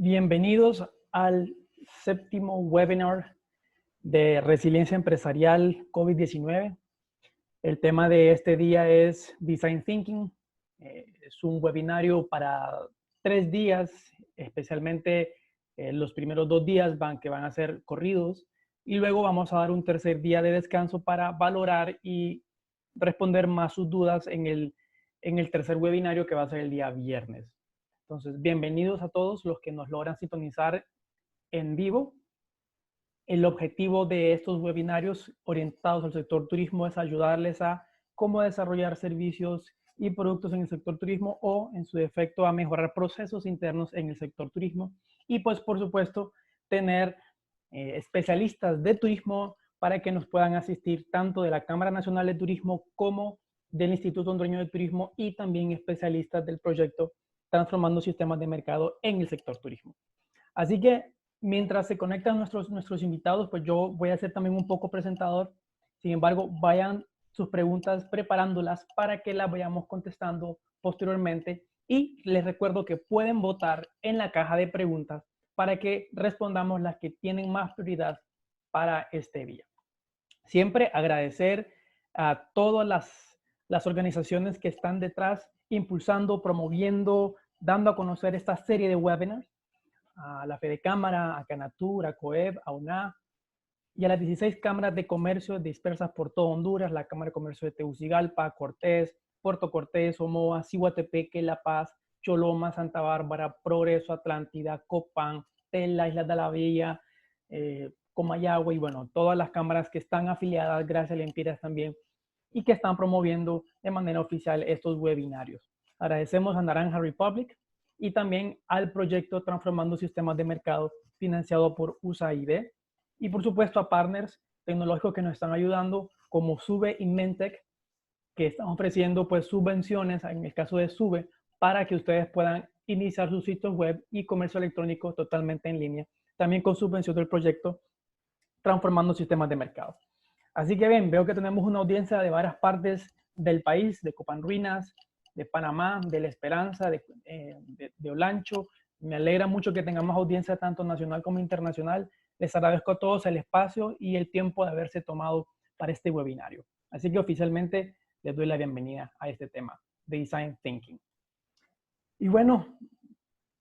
Bienvenidos al séptimo webinar de Resiliencia Empresarial COVID-19. El tema de este día es Design Thinking. Es un webinario para 3 días, especialmente los primeros 2 días que van a ser corridos, y luego vamos a dar un tercer día de descanso para valorar y responder más sus dudas en el tercer webinario, que va a ser el día viernes. Entonces, bienvenidos a todos los que nos logran sintonizar en vivo. El objetivo de estos webinarios orientados al sector turismo es ayudarles a cómo desarrollar servicios y productos en el sector turismo, o en su defecto a mejorar procesos internos en el sector turismo. Y pues, por supuesto, tener especialistas de turismo para que nos puedan asistir tanto de la Cámara Nacional de Turismo como del Instituto Hondureño de Turismo, y también especialistas del proyecto Transformando Sistemas de Mercado en el sector turismo. Así que mientras se conectan nuestros invitados, pues yo voy a ser también un poco presentador. Sin embargo, vayan sus preguntas preparándolas para que las vayamos contestando posteriormente. Y les recuerdo que pueden votar en la caja de preguntas para que respondamos las que tienen más prioridad para este día. Siempre agradecer a todas las organizaciones que están detrás, impulsando, promoviendo, dando a conocer esta serie de webinars: a la FEDECámara, a Canatur, a COEB, a UNA, y a las 16 cámaras de comercio dispersas por todo Honduras: la Cámara de Comercio de Tegucigalpa, Cortés, Puerto Cortés, Omoa, Ciguatepeque, La Paz, Choloma, Santa Bárbara, Progreso, Atlántida, Copán, Tela, Islas de la Villa, Comayagua, y bueno, todas las cámaras que están afiliadas, gracias a Lempiras también, y que están promoviendo de manera oficial estos webinarios. Agradecemos a Naranja Republic y también al proyecto Transformando Sistemas de Mercado, financiado por USAID, y por supuesto a partners tecnológicos que nos están ayudando, como Sube y Mentec, que están ofreciendo pues subvenciones, en el caso de Sube, para que ustedes puedan iniciar sus sitios web y comercio electrónico totalmente en línea, también con subvención del proyecto Transformando Sistemas de Mercado. Así que bien, veo que tenemos una audiencia de varias partes del país: de Copán Ruinas, de Panamá, de La Esperanza, de Olancho. Me alegra mucho que tengamos audiencia tanto nacional como internacional. Les agradezco a todos el espacio y el tiempo de haberse tomado para este webinario. Así que oficialmente les doy la bienvenida a este tema de Design Thinking. Y bueno,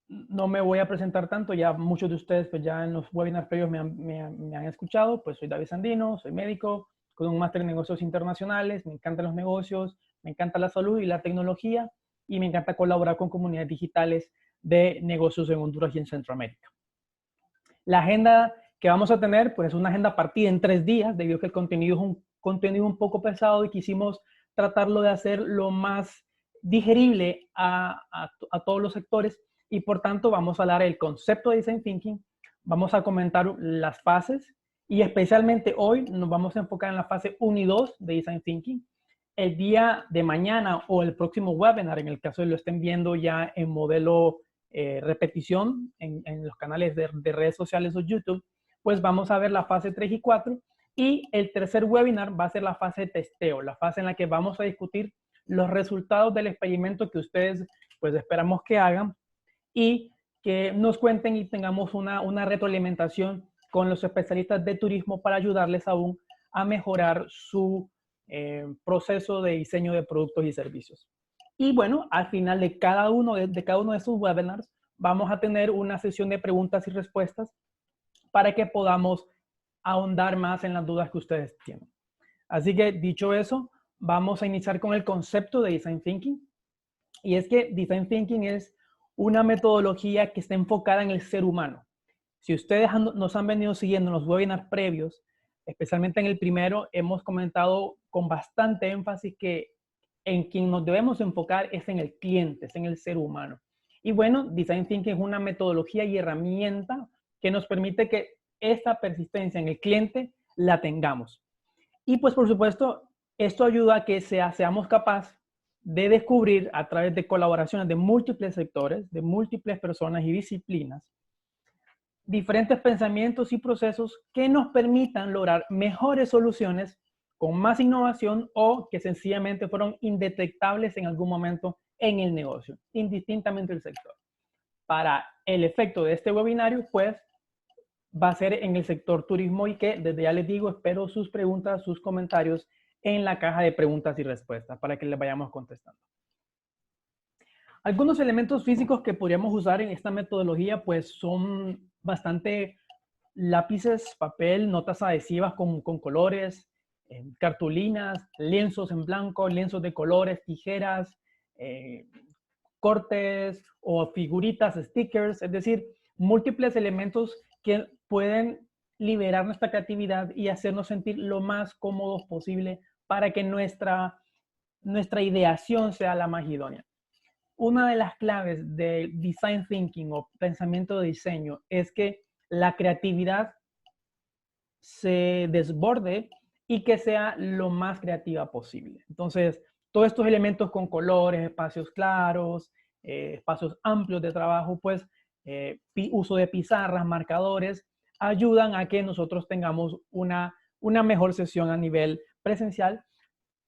no me voy a presentar tanto, ya muchos de ustedes pues ya en los webinars previos me han escuchado. Pues soy David Sandino, soy médico con un máster en negocios internacionales, me encantan los negocios, me encanta la salud y la tecnología, y me encanta colaborar con comunidades digitales de negocios en Honduras y en Centroamérica. La agenda que vamos a tener pues es una agenda partida en 3 días, debido a que el contenido es un contenido un poco pesado y quisimos tratarlo de hacer lo más digerible a todos los sectores. Y por tanto vamos a hablar del concepto de Design Thinking, vamos a comentar las fases, y especialmente hoy nos vamos a enfocar en la fase 1 y 2 de Design Thinking. El día de mañana o el próximo webinar, en el caso de lo estén viendo ya en modelo repetición en los canales de redes sociales o YouTube, pues vamos a ver la fase 3 y 4. Y el tercer webinar va a ser la fase de testeo, la fase en la que vamos a discutir los resultados del experimento que ustedes pues esperamos que hagan, y que nos cuenten y tengamos una retroalimentación con los especialistas de turismo para ayudarles aún a mejorar su proceso de diseño de productos y servicios. Y bueno, al final de cada uno de sus webinars vamos a tener una sesión de preguntas y respuestas para que podamos ahondar más en las dudas que ustedes tienen. Así que, dicho eso, vamos a iniciar con el concepto de Design Thinking. Y es que Design Thinking es una metodología que está enfocada en el ser humano. Si ustedes nos han venido siguiendo en los webinars previos, especialmente en el primero, hemos comentado con bastante énfasis que en quien nos debemos enfocar es en el cliente, es en el ser humano. Y bueno, Design Thinking es una metodología y herramienta que nos permite que esta persistencia en el cliente la tengamos. Y pues por supuesto, esto ayuda a que seamos capaces de descubrir, a través de colaboraciones de múltiples sectores, de múltiples personas y disciplinas, diferentes pensamientos y procesos que nos permitan lograr mejores soluciones con más innovación, o que sencillamente fueron indetectables en algún momento en el negocio, indistintamente del sector. para el efecto de este webinario, pues va a ser en el sector turismo y que desde ya les digo, espero sus preguntas, sus comentarios en la caja de preguntas y respuestas para que les vayamos contestando. Algunos elementos físicos que podríamos usar en esta metodología pues son bastante lápices, papel, notas adhesivas con colores, cartulinas, lienzos en blanco, lienzos de colores, tijeras, cortes o figuritas, stickers, es decir, múltiples elementos que pueden liberar nuestra creatividad y hacernos sentir lo más cómodos posible para que nuestra ideación sea la más idónea. Una de las claves de design thinking o pensamiento de diseño es que la creatividad se desborde y que sea lo más creativa posible. Entonces, todos estos elementos con colores, espacios claros, espacios amplios de trabajo, pues uso de pizarras, marcadores, ayudan a que nosotros tengamos una mejor sesión a nivel presencial.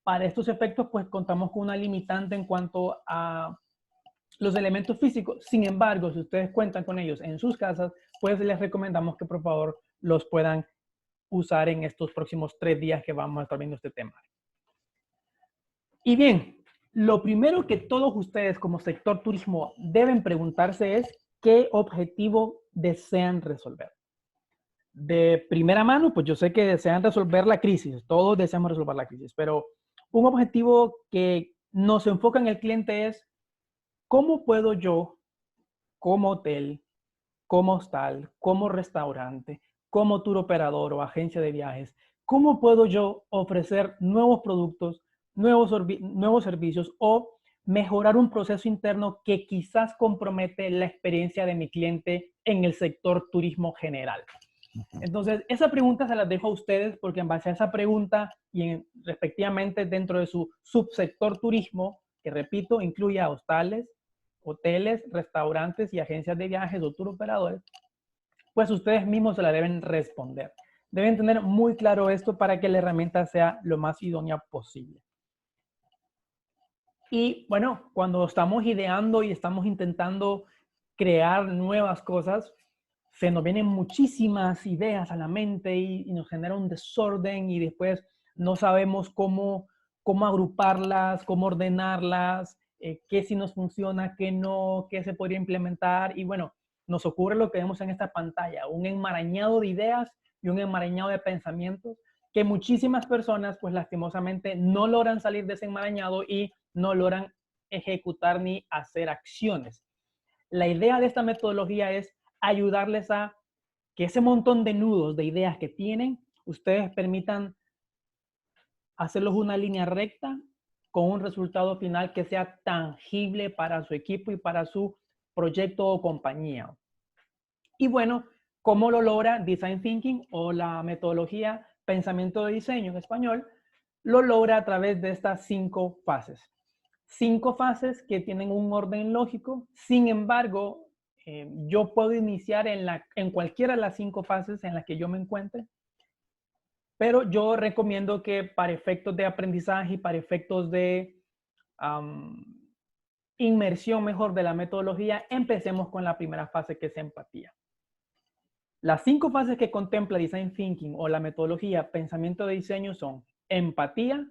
Para estos efectos, pues contamos con una limitante en cuanto a los elementos físicos. Sin embargo, si ustedes cuentan con ellos en sus casas, pues les recomendamos que por favor los puedan usar en estos próximos 3 días que vamos a estar viendo este tema. Y bien, lo primero que todos ustedes como sector turismo deben preguntarse es ¿qué objetivo desean resolver? De primera mano, pues yo sé que desean resolver la crisis, todos deseamos resolver la crisis, pero un objetivo que nos enfoca en el cliente es ¿cómo puedo yo, como hotel, como hostal, como restaurante, como tour operador o agencia de viajes, cómo puedo yo ofrecer nuevos productos, nuevos servicios o mejorar un proceso interno que quizás compromete la experiencia de mi cliente en el sector turismo general? Entonces, esa pregunta se las dejo a ustedes porque en base a esa pregunta y respectivamente dentro de su subsector turismo, que repito, incluye a hostales, hoteles, restaurantes y agencias de viajes o tour operadores, pues ustedes mismos se la deben responder. Deben tener muy claro esto para que la herramienta sea lo más idónea posible. Y bueno, cuando estamos ideando y estamos intentando crear nuevas cosas, se nos vienen muchísimas ideas a la mente y nos genera un desorden y después no sabemos cómo agruparlas, cómo ordenarlas, qué sí nos funciona, qué no, qué se podría implementar. Y bueno, nos ocurre lo que vemos en esta pantalla, un enmarañado de ideas y un enmarañado de pensamientos que muchísimas personas, pues lastimosamente, no logran salir de ese enmarañado y no logran ejecutar ni hacer acciones. La idea de esta metodología es ayudarles a que ese montón de nudos de ideas que tienen, ustedes permitan hacerlos una línea recta con un resultado final que sea tangible para su equipo y para su proyecto o compañía. Y bueno, ¿cómo lo logra Design Thinking o la metodología pensamiento de diseño en español? Lo logra a través de estas 5 fases. 5 fases que tienen un orden lógico. Sin embargo, yo puedo iniciar en cualquiera de las 5 fases en las que yo me encuentre, pero yo recomiendo que para efectos de aprendizaje y para efectos de inmersión mejor de la metodología, empecemos con la primera fase, que es empatía. Las 5 fases que contempla Design Thinking o la metodología pensamiento de diseño son empatía,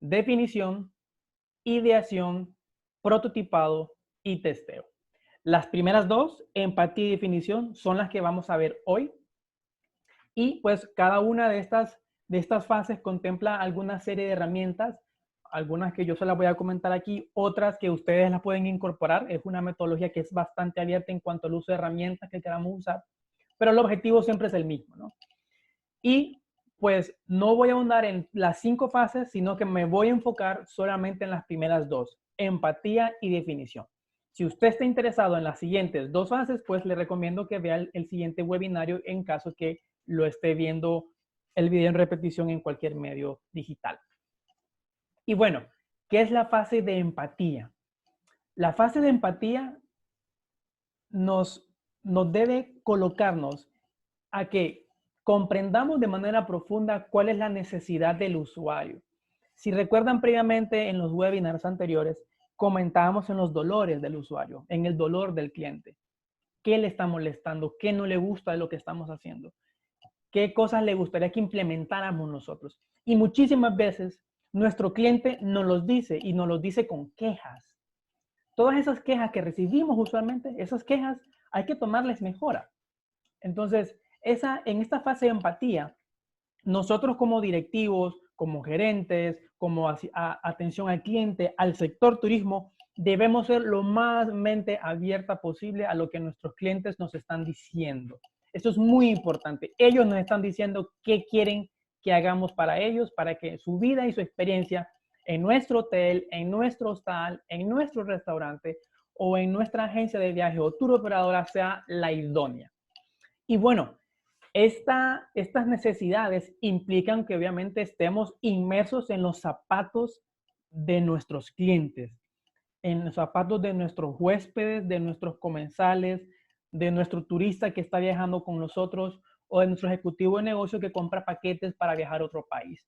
definición, ideación, prototipado y testeo. Las primeras 2, empatía y definición, son las que vamos a ver hoy. Y pues cada una de estas fases contempla alguna serie de herramientas, algunas que yo se las voy a comentar aquí, otras que ustedes las pueden incorporar. Es una metodología que es bastante abierta en cuanto al uso de herramientas que queramos usar, pero el objetivo siempre es el mismo, ¿no? Y pues no voy a ahondar en las 5 fases, sino que me voy a enfocar solamente en las primeras 2, empatía y definición. Si usted está interesado en las siguientes 2 fases, pues le recomiendo que vea el siguiente webinario en caso que lo esté viendo el video en repetición en cualquier medio digital. Y bueno, ¿qué es la fase de empatía? La fase de empatía nos debe colocarnos a que comprendamos de manera profunda cuál es la necesidad del usuario. Si recuerdan previamente en los webinars anteriores, comentábamos en los dolores del usuario, en el dolor del cliente. ¿Qué le está molestando? ¿Qué no le gusta de lo que estamos haciendo? ¿Qué cosas le gustaría que implementáramos nosotros? Y muchísimas veces nuestro cliente nos los dice y nos los dice con quejas. Todas esas quejas que recibimos usualmente, esas quejas hay que tomarles mejora. Entonces, en esta fase de empatía, nosotros como directivos, como gerentes, como atención al cliente, al sector turismo, debemos ser lo más mente abierta posible a lo que nuestros clientes nos están diciendo. Esto es muy importante. Ellos nos están diciendo qué quieren que hagamos para ellos, para que su vida y su experiencia en nuestro hotel, en nuestro hostal, en nuestro restaurante o en nuestra agencia de viaje o tour operadora sea la idónea. Y bueno, estas necesidades implican que obviamente estemos inmersos en los zapatos de nuestros clientes, en los zapatos de nuestros huéspedes, de nuestros comensales, de nuestro turista que está viajando con nosotros o de nuestro ejecutivo de negocio que compra paquetes para viajar a otro país.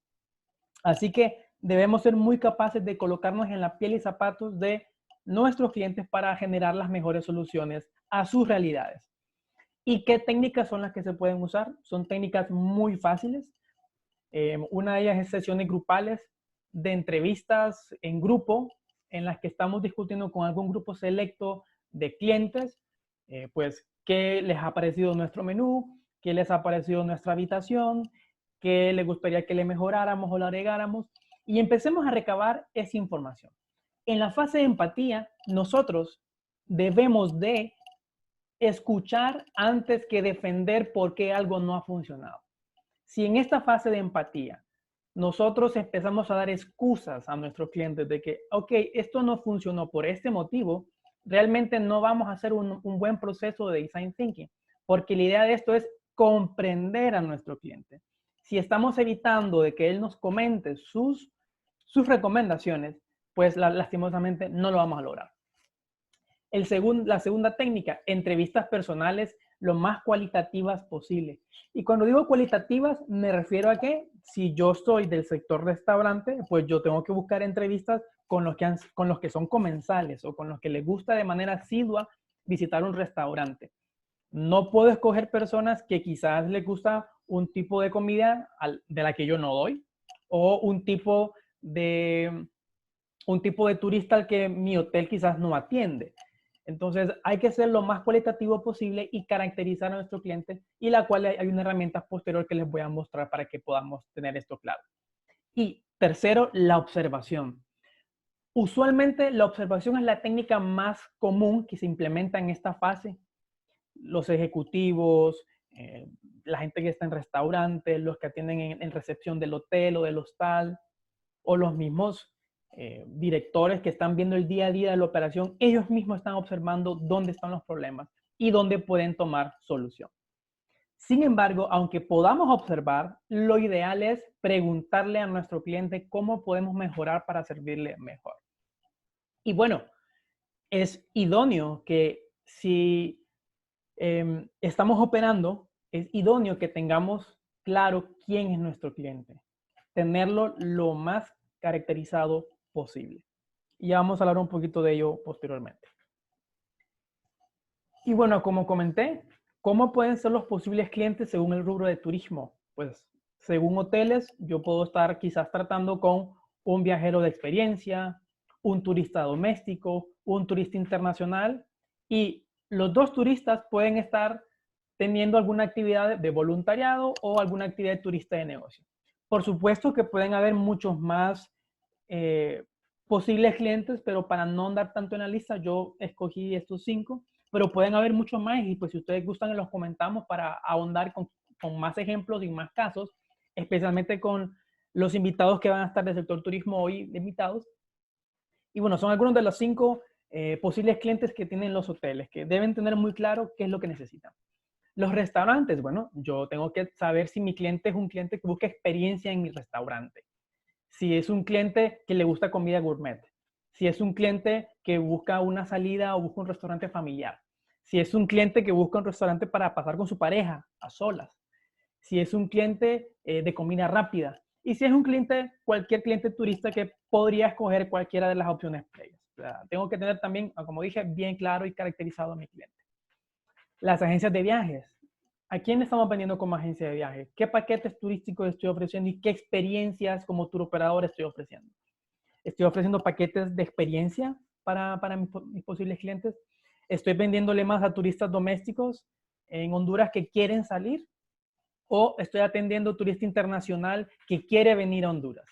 Así que debemos ser muy capaces de colocarnos en la piel y zapatos de nuestros clientes para generar las mejores soluciones a sus realidades. ¿Y qué técnicas son las que se pueden usar? Son técnicas muy fáciles. Una de ellas es sesiones grupales de entrevistas en grupo en las que estamos discutiendo con algún grupo selecto de clientes, pues qué les ha parecido nuestro menú, qué les ha parecido nuestra habitación, qué les gustaría que le mejoráramos o le agregáramos, y empecemos a recabar esa información. En la fase de empatía, nosotros debemos de escuchar antes que defender por qué algo no ha funcionado. Si en esta fase de empatía nosotros empezamos a dar excusas a nuestros clientes de que, ok, esto no funcionó por este motivo, realmente no vamos a hacer un buen proceso de design thinking, porque la idea de esto es comprender a nuestro cliente. Si estamos evitando de que él nos comente sus recomendaciones, pues lastimosamente no lo vamos a lograr. La segunda técnica, entrevistas personales lo más cualitativas posible. Y cuando digo cualitativas, me refiero a que si yo soy del sector restaurante, pues yo tengo que buscar entrevistas con los que son comensales o con los que les gusta de manera asidua visitar un restaurante. No puedo escoger personas que quizás les gusta un tipo de comida de la que yo no doy o un tipo de turista al que mi hotel quizás no atiende. Entonces, hay que ser lo más cualitativo posible y caracterizar a nuestro cliente, y la cual hay una herramienta posterior que les voy a mostrar para que podamos tener esto claro. Y tercero, la observación. Usualmente, la observación es la técnica más común que se implementa en esta fase. Los ejecutivos, la gente que está en restaurantes, los que atienden en recepción del hotel o del hostal, o los mismos directores que están viendo el día a día de la operación, ellos mismos están observando dónde están los problemas y dónde pueden tomar solución. Sin embargo, aunque podamos observar, lo ideal es preguntarle a nuestro cliente cómo podemos mejorar para servirle mejor. Y bueno, es idóneo que si estamos operando, es idóneo que tengamos claro quién es nuestro cliente. Tenerlo lo más caracterizado posible. Y ya vamos a hablar un poquito de ello posteriormente. Y bueno, como comenté, ¿cómo pueden ser los posibles clientes según el rubro de turismo? Pues según hoteles, yo puedo estar quizás tratando con un viajero de experiencia, un turista doméstico, un turista internacional, y los dos turistas pueden estar teniendo alguna actividad de voluntariado o alguna actividad de turista de negocio. Por supuesto que pueden haber muchos más posibles clientes, pero para no andar tanto en la lista, yo escogí estos 5, pero pueden haber muchos más, y pues si ustedes gustan los comentamos para ahondar con más ejemplos y más casos, especialmente con los invitados que van a estar del sector turismo hoy invitados. Y bueno, son algunos de los 5 posibles clientes que tienen los hoteles, que deben tener muy claro qué es lo que necesitan. Los restaurantes, bueno, yo tengo que saber si mi cliente es un cliente que busca experiencia en mi restaurante. Si es un cliente que le gusta comida gourmet. Si es un cliente que busca una salida o busca un restaurante familiar. Si es un cliente que busca un restaurante para pasar con su pareja a solas. Si es un cliente de comida rápida. Y si es un cliente, cualquier cliente turista que podría escoger cualquiera de las opciones previas. Tengo que tener también, como dije, bien claro y caracterizado a mi cliente. Las agencias de viajes. ¿A quién estamos vendiendo como agencia de viajes? ¿Qué paquetes turísticos estoy ofreciendo y qué experiencias como tour operador estoy ofreciendo? Estoy ofreciendo paquetes de experiencia para mis posibles clientes. Estoy vendiéndole más a turistas domésticos en Honduras que quieren salir, o estoy atendiendo turista internacional que quiere venir a Honduras.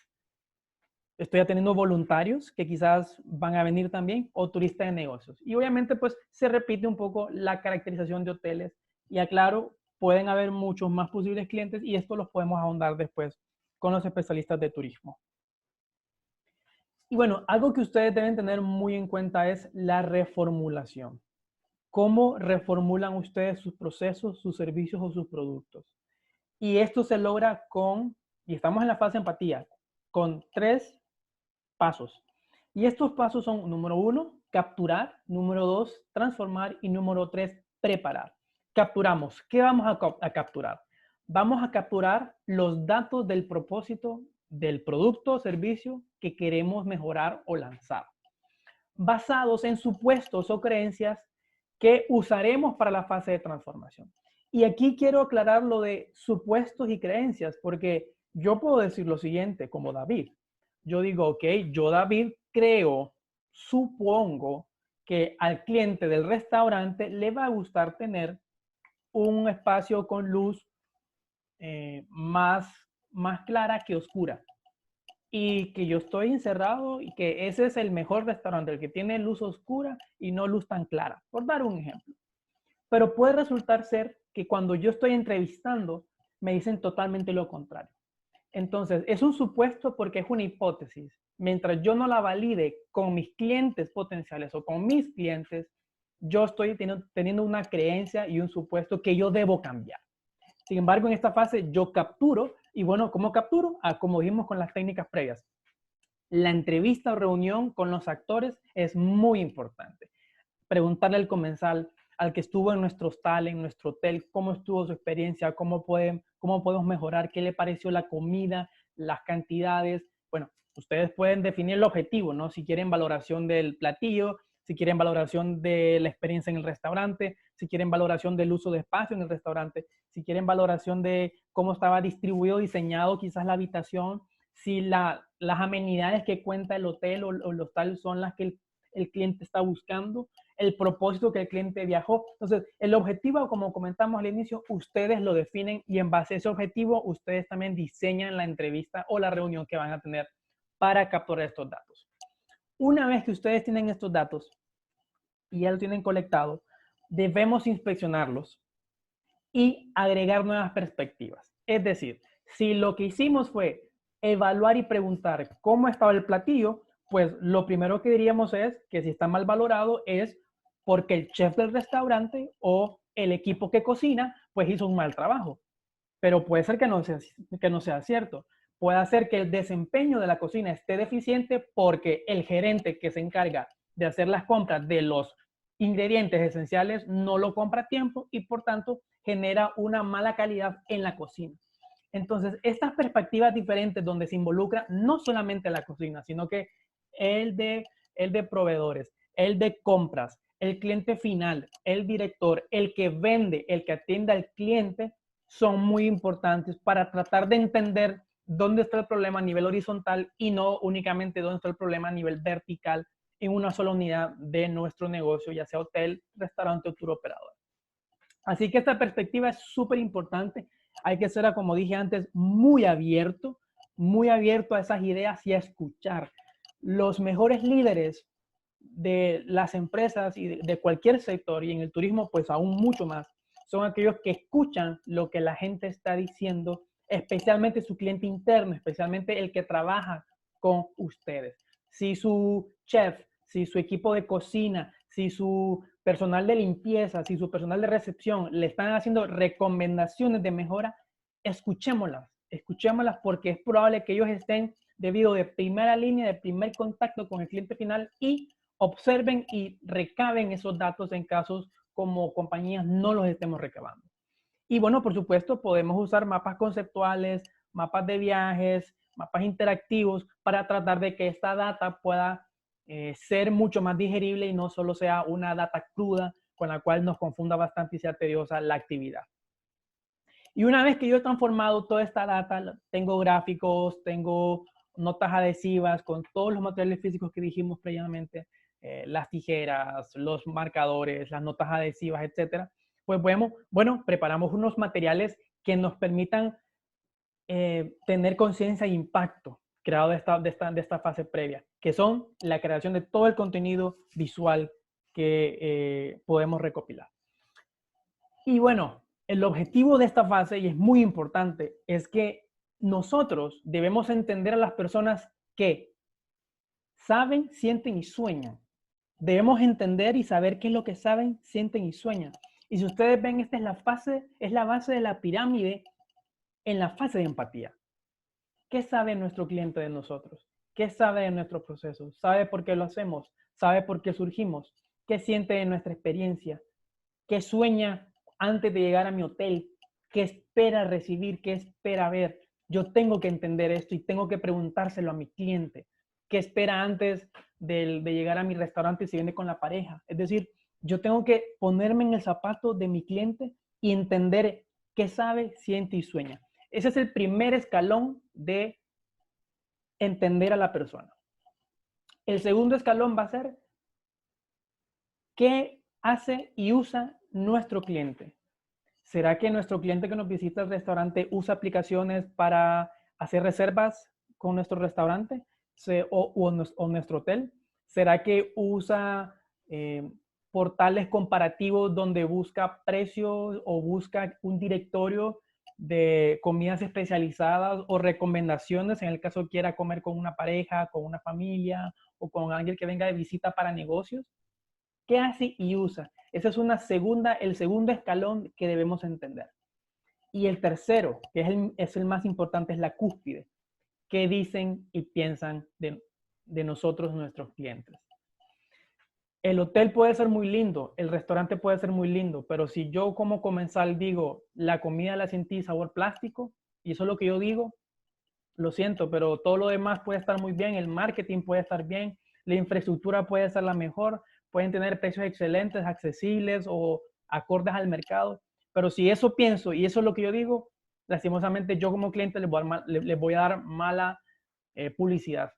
Estoy atendiendo voluntarios que quizás van a venir también, o turistas de negocios. Y obviamente pues se repite un poco la caracterización de hoteles. Y aclaro, pueden haber muchos más posibles clientes y esto los podemos ahondar después con los especialistas de turismo. Y bueno, algo que ustedes deben tener muy en cuenta es la reformulación. ¿Cómo reformulan ustedes sus procesos, sus servicios o sus productos? Y esto se logra con, y estamos en la fase de empatía, con 3 pasos. Y estos pasos son, número 1, capturar, número 2, transformar y número 3, preparar. Capturamos. ¿Qué vamos a capturar? Vamos a capturar los datos del propósito del producto o servicio que queremos mejorar o lanzar, basados en supuestos o creencias que usaremos para la fase de transformación. Y aquí quiero aclarar lo de supuestos y creencias, porque yo puedo decir lo siguiente, como David. Yo digo, ok, yo David creo, supongo que al cliente del restaurante le va a gustar tener un espacio con luz más clara que oscura. Y que yo estoy encerrado y que ese es el mejor restaurante, el que tiene luz oscura y no luz tan clara, por dar un ejemplo. Pero puede resultar ser que cuando yo estoy entrevistando, me dicen totalmente lo contrario. Entonces, es un supuesto porque es una hipótesis. Mientras yo no la valide con mis clientes potenciales o con mis clientes, yo estoy teniendo una creencia y un supuesto que yo debo cambiar. Sin embargo, en esta fase yo capturo, y bueno, ¿cómo capturo? Como dijimos con las técnicas previas. La entrevista o reunión con los actores es muy importante. Preguntarle al comensal, al que estuvo en nuestro hostal, en nuestro hotel, cómo estuvo su experiencia, cómo podemos mejorar, qué le pareció la comida, las cantidades. Bueno, ustedes pueden definir el objetivo, ¿no? Si quieren valoración del platillo, si quieren valoración de la experiencia en el restaurante, si quieren valoración del uso de espacio en el restaurante, si quieren valoración de cómo estaba distribuido, diseñado quizás la habitación, si las amenidades que cuenta el hotel o el hostal son las que el cliente está buscando, el propósito que el cliente viajó. Entonces, el objetivo, como comentamos al inicio, ustedes lo definen y en base a ese objetivo, ustedes también diseñan la entrevista o la reunión que van a tener para capturar estos datos. Una vez que ustedes tienen estos datos y ya lo tienen colectado, debemos inspeccionarlos y agregar nuevas perspectivas. Es decir, si lo que hicimos fue evaluar y preguntar cómo estaba el platillo, pues lo primero que diríamos es que si está mal valorado es porque el chef del restaurante o el equipo que cocina pues hizo un mal trabajo. Pero puede ser que no sea cierto. Puede ser que el desempeño de la cocina esté deficiente porque el gerente que se encarga de hacer las compras de los ingredientes esenciales no lo compra a tiempo y por tanto genera una mala calidad en la cocina. Entonces, estas perspectivas diferentes donde se involucra no solamente la cocina, sino que el de proveedores, el de compras, el cliente final, el director, el que vende, el que atiende al cliente, son muy importantes para tratar de entender dónde está el problema a nivel horizontal y no únicamente dónde está el problema a nivel vertical en una sola unidad de nuestro negocio, ya sea hotel, restaurante o tour operador. Así que esta perspectiva es súper importante. Hay que ser, como dije antes, muy abierto a esas ideas y a escuchar. Los mejores líderes de las empresas y de cualquier sector, y en el turismo pues aún mucho más, son aquellos que escuchan lo que la gente está diciendo, especialmente su cliente interno, especialmente el que trabaja con ustedes. Si su chef, si su equipo de cocina, si su personal de limpieza, si su personal de recepción le están haciendo recomendaciones de mejora, escuchémoslas porque es probable que ellos estén debido de primera línea, de primer contacto con el cliente final y observen y recaben esos datos en casos como compañías no los estemos recabando. Y bueno, por supuesto, podemos usar mapas conceptuales, mapas de viajes, mapas interactivos para tratar de que esta data pueda ser mucho más digerible y no solo sea una data cruda con la cual nos confunda bastante y sea tediosa la actividad. Y una vez que yo he transformado toda esta data, tengo gráficos, tengo notas adhesivas con todos los materiales físicos que dijimos previamente, las tijeras, los marcadores, las notas adhesivas, etcétera, pues bueno, preparamos unos materiales que nos permitan tener conciencia e impacto creado de esta fase previa, que son la creación de todo el contenido visual que podemos recopilar. Y bueno, el objetivo de esta fase, y es muy importante, es que nosotros debemos entender a las personas que saben, sienten y sueñan. Debemos entender y saber qué es lo que saben, sienten y sueñan. Y si ustedes ven, esta es la base de la pirámide en la fase de empatía. ¿Qué sabe nuestro cliente de nosotros? ¿Qué sabe de nuestro proceso? ¿Sabe por qué lo hacemos? ¿Sabe por qué surgimos? ¿Qué siente de nuestra experiencia? ¿Qué sueña antes de llegar a mi hotel? ¿Qué espera recibir? ¿Qué espera ver? Yo tengo que entender esto y tengo que preguntárselo a mi cliente. ¿Qué espera antes de llegar a mi restaurante si viene con la pareja? Es decir, yo tengo que ponerme en el zapato de mi cliente y entender qué sabe, siente y sueña. Ese es el primer escalón de entender a la persona. El segundo escalón va a ser qué hace y usa nuestro cliente. ¿Será que nuestro cliente que nos visita el restaurante usa aplicaciones para hacer reservas con nuestro restaurante o nuestro hotel? ¿Será que usa portales comparativos donde busca precios o busca un directorio de comidas especializadas o recomendaciones en el caso quiera comer con una pareja, con una familia o con alguien que venga de visita para negocios? ¿Qué hace y usa? Ese es el segundo escalón que debemos entender. Y el tercero, que es el más importante, es la cúspide. ¿Qué dicen y piensan de nosotros, nuestros clientes? El hotel puede ser muy lindo, el restaurante puede ser muy lindo, pero si yo como comensal digo, la comida la sentí sabor plástico, y eso es lo que yo digo, lo siento, pero todo lo demás puede estar muy bien, el marketing puede estar bien, la infraestructura puede ser la mejor, pueden tener precios excelentes, accesibles o acordes al mercado, pero si eso pienso y eso es lo que yo digo, lastimosamente yo como cliente les voy a dar mala publicidad.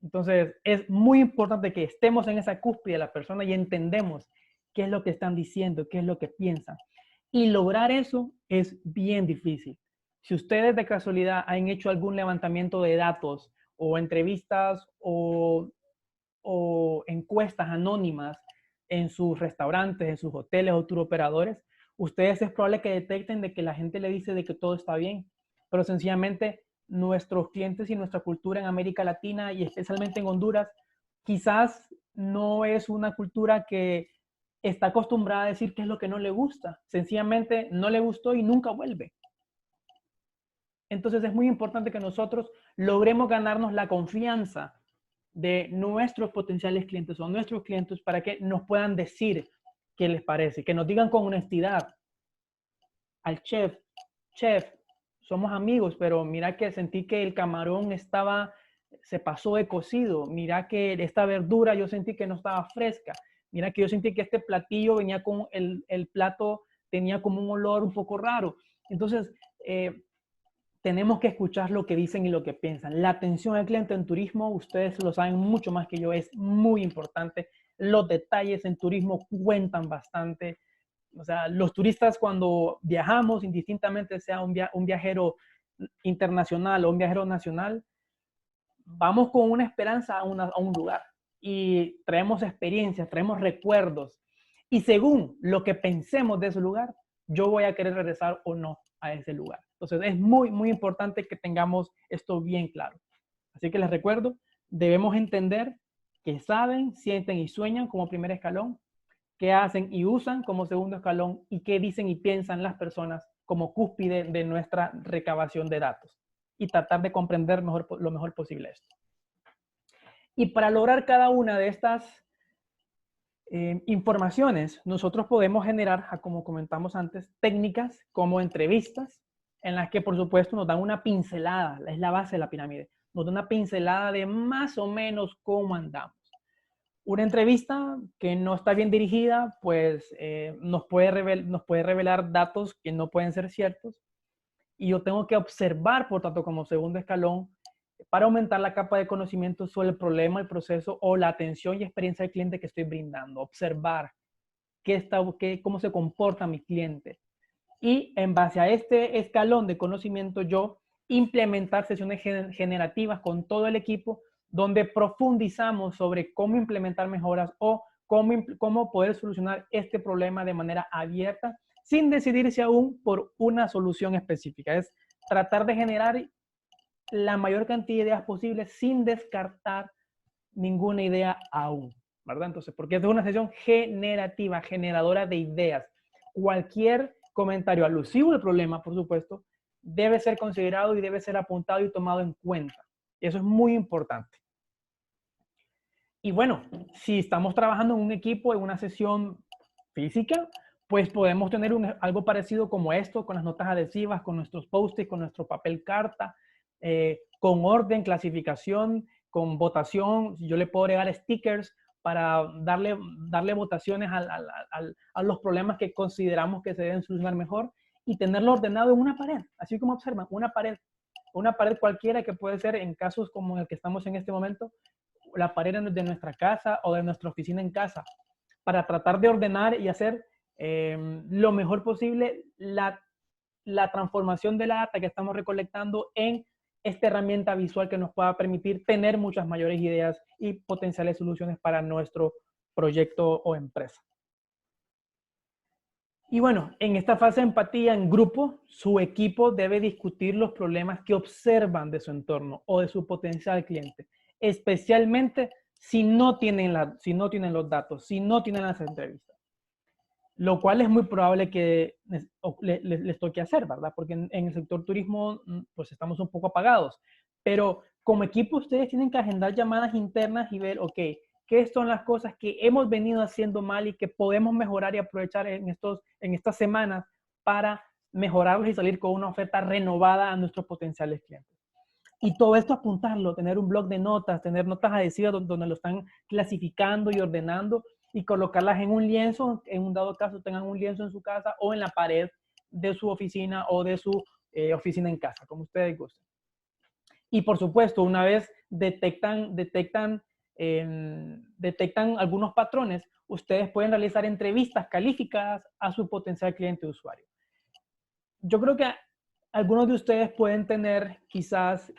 Entonces, es muy importante que estemos en esa cúspide de la persona y entendemos qué es lo que están diciendo, qué es lo que piensan. Y lograr eso es bien difícil. Si ustedes de casualidad han hecho algún levantamiento de datos o entrevistas o encuestas anónimas en sus restaurantes, en sus hoteles o tour operadores, ustedes es probable que detecten de que la gente le dice de que todo está bien, pero sencillamente nuestros clientes y nuestra cultura en América Latina y especialmente en Honduras, quizás no es una cultura que está acostumbrada a decir qué es lo que no le gusta. Sencillamente no le gustó y nunca vuelve. Entonces es muy importante que nosotros logremos ganarnos la confianza de nuestros potenciales clientes o nuestros clientes para que nos puedan decir qué les parece, que nos digan con honestidad al chef, somos amigos, pero mira que sentí que el camarón se pasó de cocido, mira que esta verdura yo sentí que no estaba fresca, mira que yo sentí que este platillo venía con el plato, tenía como un olor un poco raro. Entonces, tenemos que escuchar lo que dicen y lo que piensan. La atención al cliente en turismo, ustedes lo saben mucho más que yo, es muy importante. Los detalles en turismo cuentan bastante. O sea, los turistas cuando viajamos, indistintamente sea un viajero internacional o un viajero nacional, vamos con una esperanza a un lugar y traemos experiencias, traemos recuerdos. Y según lo que pensemos de ese lugar, yo voy a querer regresar o no a ese lugar. Entonces es muy, muy importante que tengamos esto bien claro. Así que les recuerdo, debemos entender que saben, sienten y sueñan como primer escalón, qué hacen y usan como segundo escalón y qué dicen y piensan las personas como cúspide de nuestra recabación de datos y tratar de comprender lo mejor posible esto. Y para lograr cada una de estas informaciones, nosotros podemos generar, como comentamos antes, técnicas como entrevistas, en las que por supuesto nos dan una pincelada, es la base de la pirámide, nos da una pincelada de más o menos cómo andamos. Una entrevista que no está bien dirigida, pues nos puede revelar datos que no pueden ser ciertos, y yo tengo que observar, por tanto, como segundo escalón, para aumentar la capa de conocimiento sobre el problema, el proceso o la atención y experiencia del cliente que estoy brindando. Observar cómo se comporta mi cliente. Y en base a este escalón de conocimiento, yo implementar sesiones generativas con todo el equipo, donde profundizamos sobre cómo implementar mejoras o cómo poder solucionar este problema de manera abierta, sin decidirse aún por una solución específica. Es tratar de generar la mayor cantidad de ideas posibles sin descartar ninguna idea aún, ¿verdad? Entonces, porque es una sesión generativa, generadora de ideas. Cualquier comentario alusivo al problema, por supuesto, debe ser considerado y debe ser apuntado y tomado en cuenta. Y eso es muy importante. Y bueno, si estamos trabajando en un equipo, en una sesión física, pues podemos tener algo parecido como esto, con las notas adhesivas, con nuestros post-its, con nuestro papel carta, con orden, clasificación, con votación. Yo le puedo agregar stickers para darle votaciones a los problemas que consideramos que se deben solucionar mejor y tenerlo ordenado en una pared. Así como observan, una pared cualquiera, que puede ser, en casos como en el que estamos en este momento, la pared de nuestra casa o de nuestra oficina en casa, para tratar de ordenar y hacer lo mejor posible la transformación de la data que estamos recolectando en esta herramienta visual que nos pueda permitir tener muchas mayores ideas y potenciales soluciones para nuestro proyecto o empresa. Y bueno, en esta fase de empatía en grupo, su equipo debe discutir los problemas que observan de su entorno o de su potencial cliente, especialmente si no tienen los datos, si no tienen las entrevistas. Lo cual es muy probable que les toque hacer, ¿verdad? Porque en el sector turismo, pues estamos un poco apagados. Pero como equipo, ustedes tienen que agendar llamadas internas y ver, ok, qué son las cosas que hemos venido haciendo mal y que podemos mejorar y aprovechar en estas semanas para mejorarlos y salir con una oferta renovada a nuestros potenciales clientes. Y todo esto apuntarlo, tener un blog de notas, tener notas adhesivas donde lo están clasificando y ordenando, y colocarlas en un lienzo, en un dado caso tengan un lienzo en su casa o en la pared de su oficina o de su oficina en casa, como ustedes gusten. Y por supuesto, una vez detectan algunos patrones, ustedes pueden realizar entrevistas calificadas a su potencial cliente usuario. Yo creo que algunos de ustedes pueden tener quizás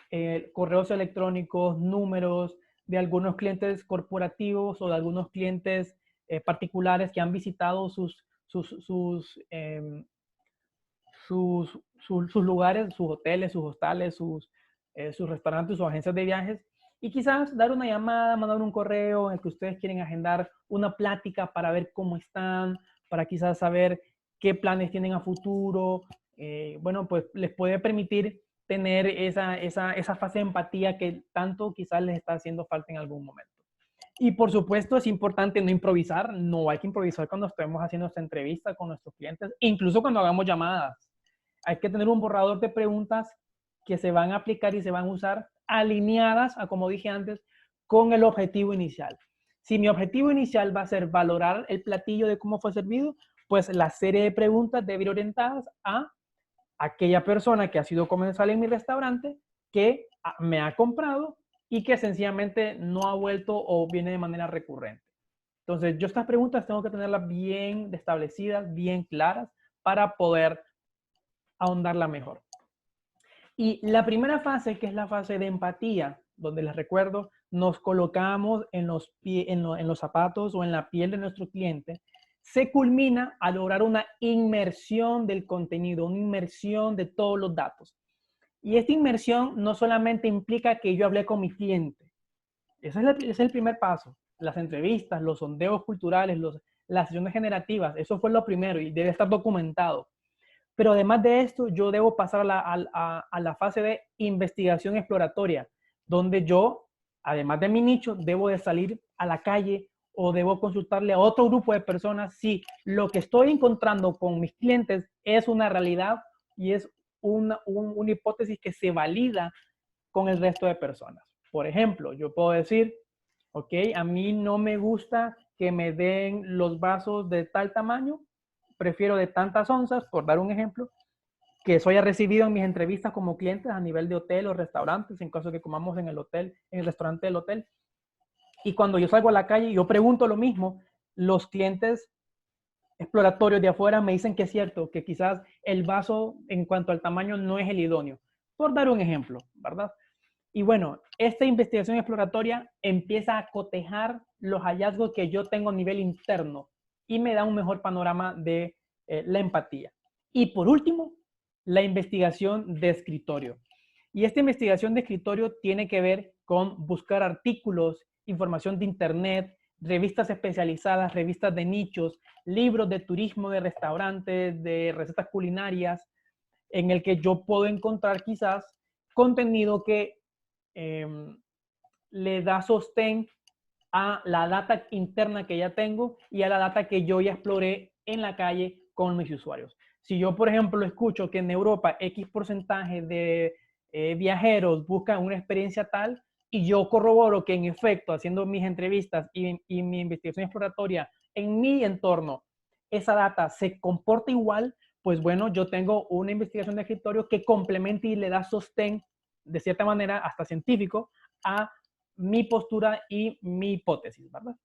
correos electrónicos, números de algunos clientes corporativos o de algunos clientes particulares que han visitado sus lugares, sus hoteles, sus hostales, sus restaurantes, sus agencias de viajes, y quizás dar una llamada, mandar un correo en el que ustedes quieren agendar una plática para ver cómo están, para quizás saber qué planes tienen a futuro. Bueno, pues les puede permitir tener esa fase de empatía que tanto quizás les está haciendo falta en algún momento. Y por supuesto es importante no improvisar, no hay que improvisar cuando estemos haciendo esta entrevista con nuestros clientes, incluso cuando hagamos llamadas. Hay que tener un borrador de preguntas que se van a aplicar y se van a usar alineadas, a, como dije antes, con el objetivo inicial. Si mi objetivo inicial va a ser valorar el platillo de cómo fue servido, pues la serie de preguntas debe ir orientadas a aquella persona que ha sido comensal en mi restaurante, que me ha comprado y que sencillamente no ha vuelto o viene de manera recurrente. Entonces, yo estas preguntas tengo que tenerlas bien establecidas, bien claras, para poder ahondarla mejor. Y la primera fase, que es la fase de empatía, donde les recuerdo, nos colocamos en los zapatos o en la piel de nuestro cliente, se culmina a lograr una inmersión del contenido, una inmersión de todos los datos. Y esta inmersión no solamente implica que yo hablé con mi cliente. Ese es el primer paso. Las entrevistas, los sondeos culturales, las sesiones generativas, eso fue lo primero y debe estar documentado. Pero además de esto, yo debo pasar a la fase de investigación exploratoria, donde yo, además de mi nicho, debo de salir a la calle o debo consultarle a otro grupo de personas si lo que estoy encontrando con mis clientes es una realidad y es una hipótesis que se valida con el resto de personas. Por ejemplo, yo puedo decir, ok, a mí no me gusta que me den los vasos de tal tamaño, prefiero de tantas onzas, por dar un ejemplo, que eso haya recibido en mis entrevistas como clientes a nivel de hotel o restaurantes, en caso de que comamos en el hotel, en el restaurante del hotel. Y cuando yo salgo a la calle, yo pregunto lo mismo, los clientes exploratorios de afuera me dicen que es cierto, que quizás el vaso en cuanto al tamaño no es el idóneo. Por dar un ejemplo, ¿verdad? Y bueno, esta investigación exploratoria empieza a cotejar los hallazgos que yo tengo a nivel interno y me da un mejor panorama de la empatía. Y por último, la investigación de escritorio. Y esta investigación de escritorio tiene que ver con buscar artículos, información de internet, revistas especializadas, revistas de nichos, libros de turismo, de restaurantes, de recetas culinarias, en el que yo puedo encontrar quizás contenido que le da sostén a la data interna que ya tengo y a la data que yo ya exploré en la calle con mis usuarios. Si yo, por ejemplo, escucho que en Europa X porcentaje de viajeros buscan una experiencia tal y yo corroboro que en efecto, haciendo mis entrevistas y mi investigación exploratoria en mi entorno, esa data se comporta igual, pues bueno, yo tengo una investigación de escritorio que complementa y le da sostén, de cierta manera, hasta científico, a mi postura y mi hipótesis, ¿verdad?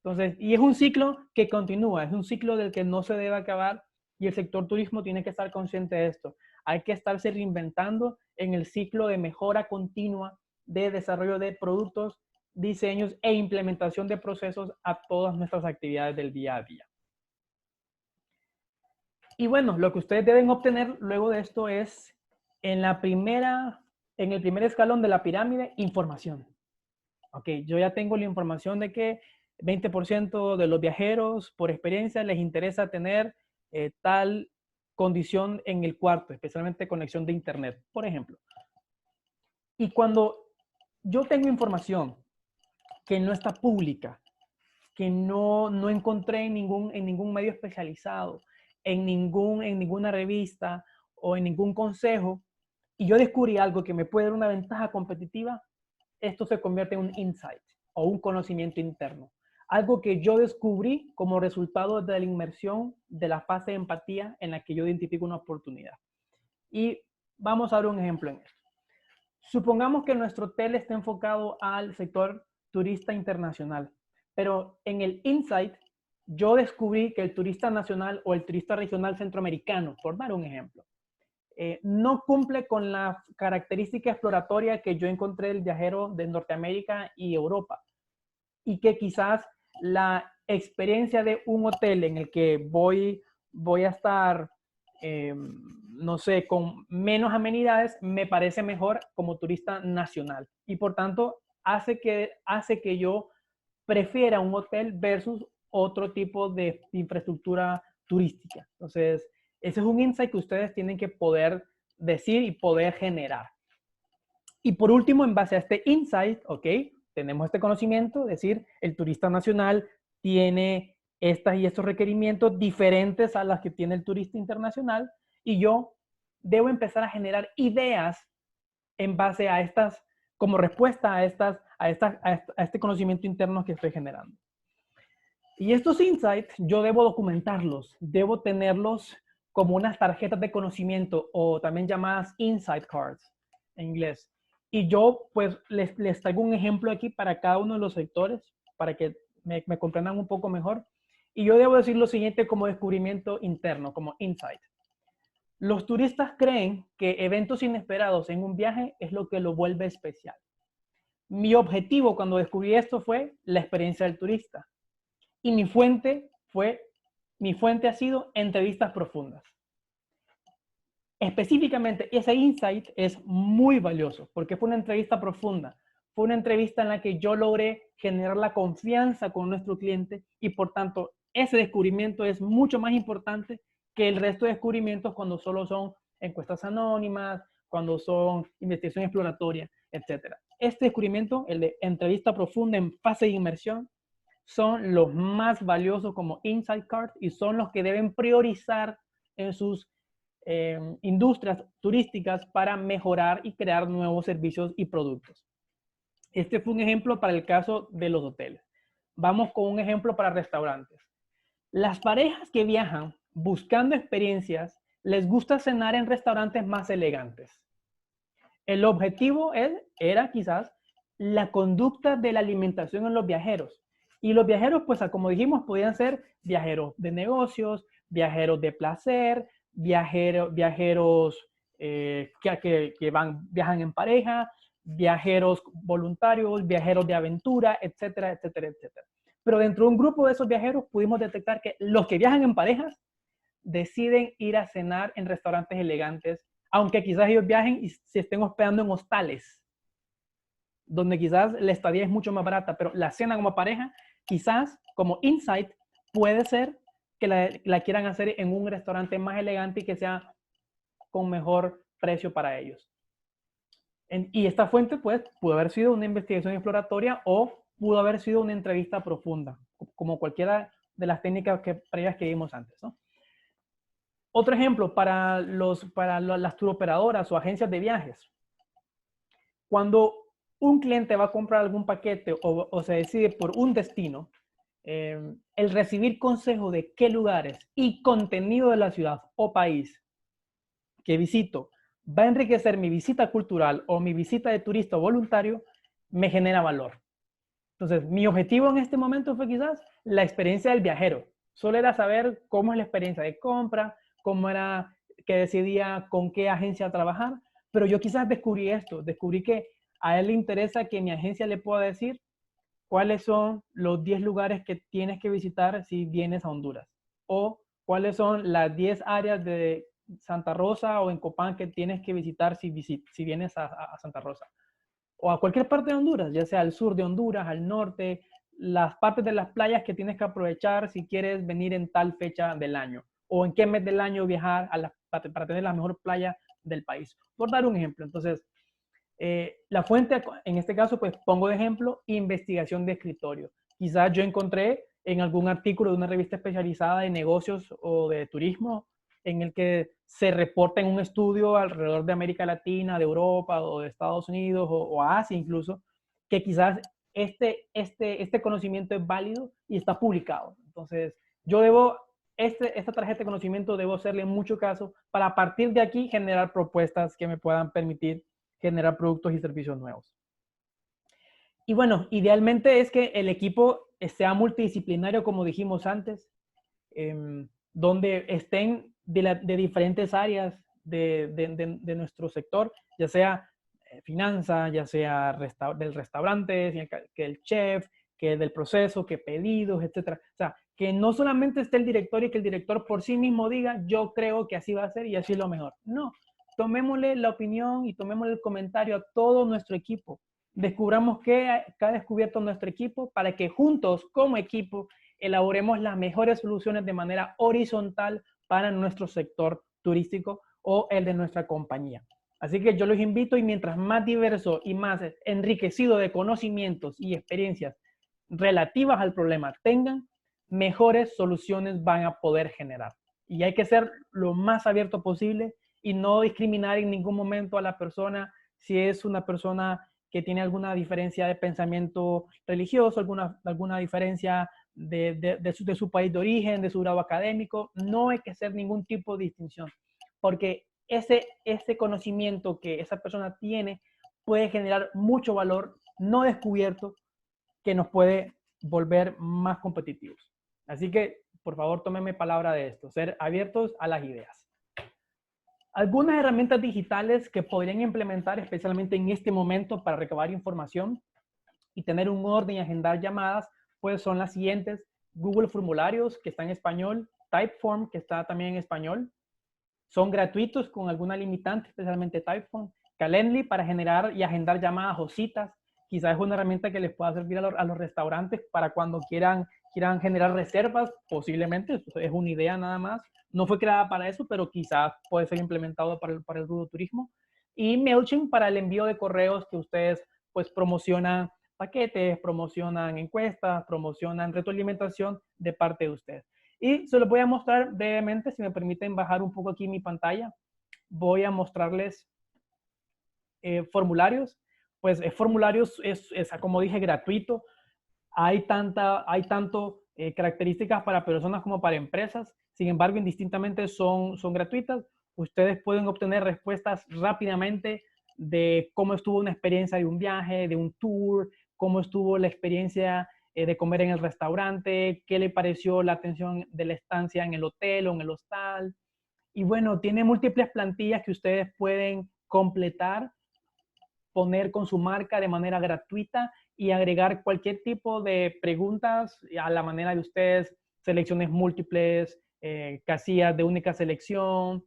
Entonces, y es un ciclo que continúa, es un ciclo del que no se debe acabar y el sector turismo tiene que estar consciente de esto. Hay que estarse reinventando en el ciclo de mejora continua de desarrollo de productos, diseños e implementación de procesos a todas nuestras actividades del día a día. Y bueno, lo que ustedes deben obtener luego de esto es en el primer escalón de la pirámide, información. Ok, yo ya tengo la información de que 20% de los viajeros por experiencia les interesa tener tal condición en el cuarto, especialmente conexión de internet, por ejemplo. Y cuando yo tengo información que no está pública, que no encontré en ningún medio especializado, en ninguna revista o en ningún consejo, y yo descubrí algo que me puede dar una ventaja competitiva, esto se convierte en un insight o un conocimiento interno. Algo que yo descubrí como resultado de la inmersión de la fase de empatía en la que yo identifico una oportunidad. Y vamos a dar un ejemplo en esto. Supongamos que nuestro hotel está enfocado al sector turista internacional, pero en el insight yo descubrí que el turista nacional o el turista regional centroamericano, por dar un ejemplo, no cumple con la característica exploratoria que yo encontré del viajero de Norteamérica y Europa. Y que quizás la experiencia de un hotel en el que voy a estar, no sé, con menos amenidades, me parece mejor como turista nacional. Y por tanto, hace que yo prefiera un hotel versus otro tipo de infraestructura turística. Entonces, ese es un insight que ustedes tienen que poder decir y poder generar. Y por último, en base a este insight, ok, tenemos este conocimiento, es decir, el turista nacional tiene estas y estos requerimientos diferentes a las que tiene el turista internacional y yo debo empezar a generar ideas en base a estas, como respuesta a este conocimiento interno que estoy generando. Y estos insights yo debo documentarlos, debo tenerlos como unas tarjetas de conocimiento o también llamadas insight cards en inglés. Y yo pues les traigo un ejemplo aquí para cada uno de los sectores para que me comprendan un poco mejor. Y yo debo decir lo siguiente como descubrimiento interno, como insight. Los turistas creen que eventos inesperados en un viaje es lo que lo vuelve especial. Mi objetivo cuando descubrí esto fue la experiencia del turista. Y mi fuente ha sido entrevistas profundas. Específicamente, ese insight es muy valioso porque fue una entrevista profunda. Fue una entrevista en la que yo logré generar la confianza con nuestro cliente y por tanto ese descubrimiento es mucho más importante que el resto de descubrimientos cuando solo son encuestas anónimas, cuando son investigación exploratoria, etc. Este descubrimiento, el de entrevista profunda en fase de inmersión, son los más valiosos como insight cards y son los que deben priorizar en sus industrias turísticas para mejorar y crear nuevos servicios y productos. Este fue un ejemplo para el caso de los hoteles. Vamos con un ejemplo para restaurantes. Las parejas que viajan buscando experiencias les gusta cenar en restaurantes más elegantes. El objetivo era quizás la conducta de la alimentación en los viajeros. Y los viajeros, pues como dijimos, podían ser viajeros de negocios, viajeros de placer, viajeros que viajan en pareja, viajeros voluntarios, viajeros de aventura, etcétera, etcétera, etcétera. Pero dentro de un grupo de esos viajeros pudimos detectar que los que viajan en parejas deciden ir a cenar en restaurantes elegantes, aunque quizás ellos viajen y se estén hospedando en hostales, donde quizás la estadía es mucho más barata, pero la cena como pareja, quizás como insight, puede ser que la quieran hacer en un restaurante más elegante y que sea con mejor precio para ellos. Y esta fuente, pues, pudo haber sido una investigación exploratoria o pudo haber sido una entrevista profunda, como cualquiera de las técnicas previas que vimos antes, ¿no? Otro ejemplo para las turoperadoras o agencias de viajes. Cuando un cliente va a comprar algún paquete o se decide por un destino, el recibir consejo de qué lugares y contenido de la ciudad o país que visito va a enriquecer mi visita cultural o mi visita de turista o voluntario, me genera valor. Entonces, mi objetivo en este momento fue quizás la experiencia del viajero. Solo era saber cómo es la experiencia de compra, cómo era que decidía con qué agencia trabajar, pero yo quizás descubrí esto, descubrí que a él le interesa que mi agencia le pueda decir cuáles son los 10 lugares que tienes que visitar si vienes a Honduras, o cuáles son las 10 áreas de Santa Rosa o en Copán que tienes que visitar si vienes a Santa Rosa, o a cualquier parte de Honduras, ya sea al sur de Honduras, al norte, las partes de las playas que tienes que aprovechar si quieres venir en tal fecha del año, o en qué mes del año viajar para tener la mejor playa del país, por dar un ejemplo. Entonces, la fuente, en este caso, pues pongo de ejemplo investigación de escritorio. Quizás yo encontré en algún artículo de una revista especializada de negocios o de turismo en el que se reporta en un estudio alrededor de América Latina, de Europa o de Estados Unidos o Asia incluso, que quizás este conocimiento es válido y está publicado. Entonces, yo debo, esta tarjeta de conocimiento debo hacerle mucho caso para a partir de aquí generar propuestas que me puedan permitir generar productos y servicios nuevos. Y bueno, idealmente es que el equipo sea multidisciplinario, como dijimos antes, donde estén de diferentes áreas de nuestro sector, ya sea finanzas, ya sea del restaurante, que el chef, que del proceso, que pedidos, etcétera. O sea, que no solamente esté el director y que el director por sí mismo diga, yo creo que así va a ser y así es lo mejor. No, tomémosle la opinión y tomémosle el comentario a todo nuestro equipo. Descubramos qué ha descubierto nuestro equipo para que juntos, como equipo, elaboremos las mejores soluciones de manera horizontal para nuestro sector turístico o el de nuestra compañía. Así que yo los invito y mientras más diverso y más enriquecido de conocimientos y experiencias relativas al problema tengan, mejores soluciones van a poder generar. Y hay que ser lo más abierto posible y no discriminar en ningún momento a la persona si es una persona que tiene alguna diferencia de pensamiento religioso, alguna diferencia de su país de origen, de su grado académico. No hay que hacer ningún tipo de distinción, porque ese conocimiento que esa persona tiene puede generar mucho valor no descubierto que nos puede volver más competitivos. Así que, por favor, tómenme palabra de esto, ser abiertos a las ideas. Algunas herramientas digitales que podrían implementar especialmente en este momento para recabar información y tener un orden y agendar llamadas, pues son las siguientes. Google Formularios, que está en español, Typeform, que está también en español. Son gratuitos con alguna limitante, especialmente Typeform. Calendly para generar y agendar llamadas o citas. Quizás es una herramienta que les pueda servir a los restaurantes para cuando quieran generar reservas, posiblemente, es una idea nada más. No fue creada para eso, pero quizás puede ser implementado para el rubro turismo. Y MailChimp para el envío de correos que ustedes pues promocionan paquetes, promocionan encuestas, promocionan retroalimentación de parte de ustedes. Y se los voy a mostrar brevemente, si me permiten bajar un poco aquí mi pantalla. Voy a mostrarles formularios. Pues formularios es, como dije, gratuito. Hay tanto características para personas como para empresas. Sin embargo, indistintamente son gratuitas. Ustedes pueden obtener respuestas rápidamente de cómo estuvo una experiencia de un viaje, de un tour, cómo estuvo la experiencia de comer en el restaurante, qué le pareció la atención de la estancia en el hotel o en el hostal. Y bueno, tiene múltiples plantillas que ustedes pueden completar, poner con su marca de manera gratuita y agregar cualquier tipo de preguntas a la manera de ustedes, selecciones múltiples, casillas de única selección,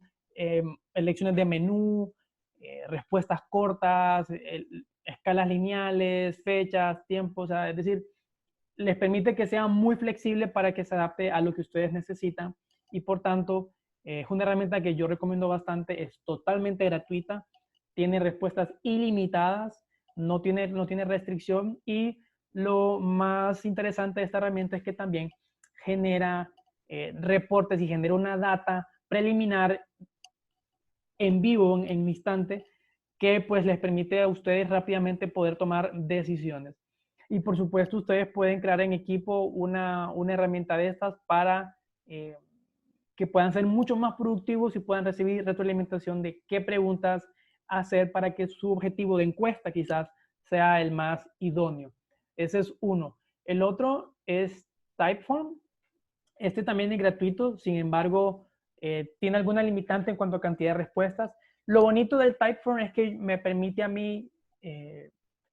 elecciones de menú, respuestas cortas, escalas lineales, fechas, tiempos, o sea, es decir, les permite que sea muy flexible para que se adapte a lo que ustedes necesitan y por tanto es una herramienta que yo recomiendo bastante, es totalmente gratuita, tiene respuestas ilimitadas, no tiene restricción y lo más interesante de esta herramienta es que también genera reportes y genera una data preliminar en vivo, en un instante, que pues les permite a ustedes rápidamente poder tomar decisiones. Y por supuesto, ustedes pueden crear en equipo una herramienta de estas para que puedan ser mucho más productivos y puedan recibir retroalimentación de qué preguntas hacer para que su objetivo de encuesta quizás sea el más idóneo. Ese es uno. El otro es Typeform. Este también es gratuito, sin embargo, tiene alguna limitante en cuanto a cantidad de respuestas. Lo bonito del Typeform es que me permite a mí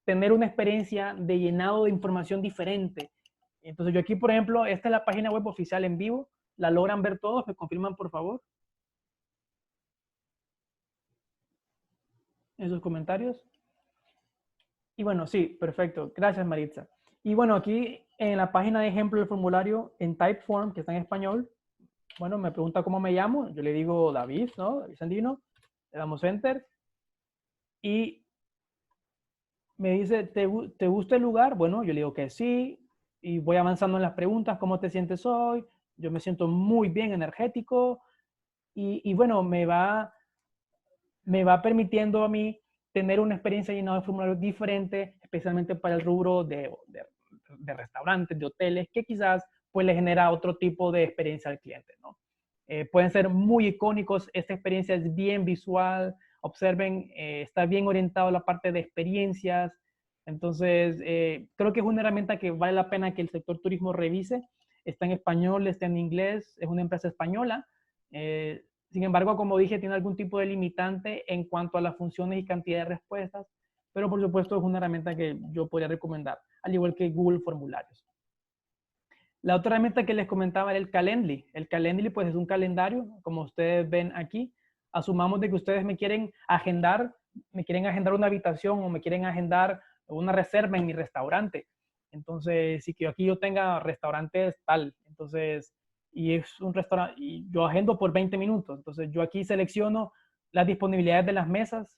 tener una experiencia de llenado de información diferente. Entonces yo aquí, por ejemplo, esta es la página web oficial en vivo. ¿La logran ver todos? ¿Me confirman, por favor? En sus comentarios. Y bueno, sí, perfecto. Gracias, Maritza. Y bueno, aquí en la página de ejemplo del formulario en Typeform, que está en español, bueno, me pregunta cómo me llamo. Yo le digo David, ¿no? David Sandino. Le damos Enter. Y me dice, ¿te gusta el lugar? Bueno, yo le digo que sí. Y voy avanzando en las preguntas. ¿Cómo te sientes hoy? Yo me siento muy bien, energético. Y bueno, me va permitiendo a mí tener una experiencia llenada de formularios diferente, especialmente para el rubro de restaurantes, de hoteles, que quizás pues le genera otro tipo de experiencia al cliente, ¿no? Pueden ser muy icónicos, esta experiencia es bien visual, observen, está bien orientado a la parte de experiencias, entonces creo que es una herramienta que vale la pena que el sector turismo revise, está en español, está en inglés, es una empresa española, sin embargo, como dije, tiene algún tipo de limitante en cuanto a las funciones y cantidad de respuestas, pero por supuesto es una herramienta que yo podría recomendar, al igual que Google Formularios. La otra herramienta que les comentaba era el Calendly. El Calendly pues es un calendario, como ustedes ven aquí. Asumamos de que ustedes me quieren agendar una habitación o me quieren agendar una reserva en mi restaurante. Entonces, si aquí yo tenga restaurantes tal, entonces, y es un restaurante, y yo agendo por 20 minutos. Entonces, yo aquí selecciono las disponibilidades de las mesas,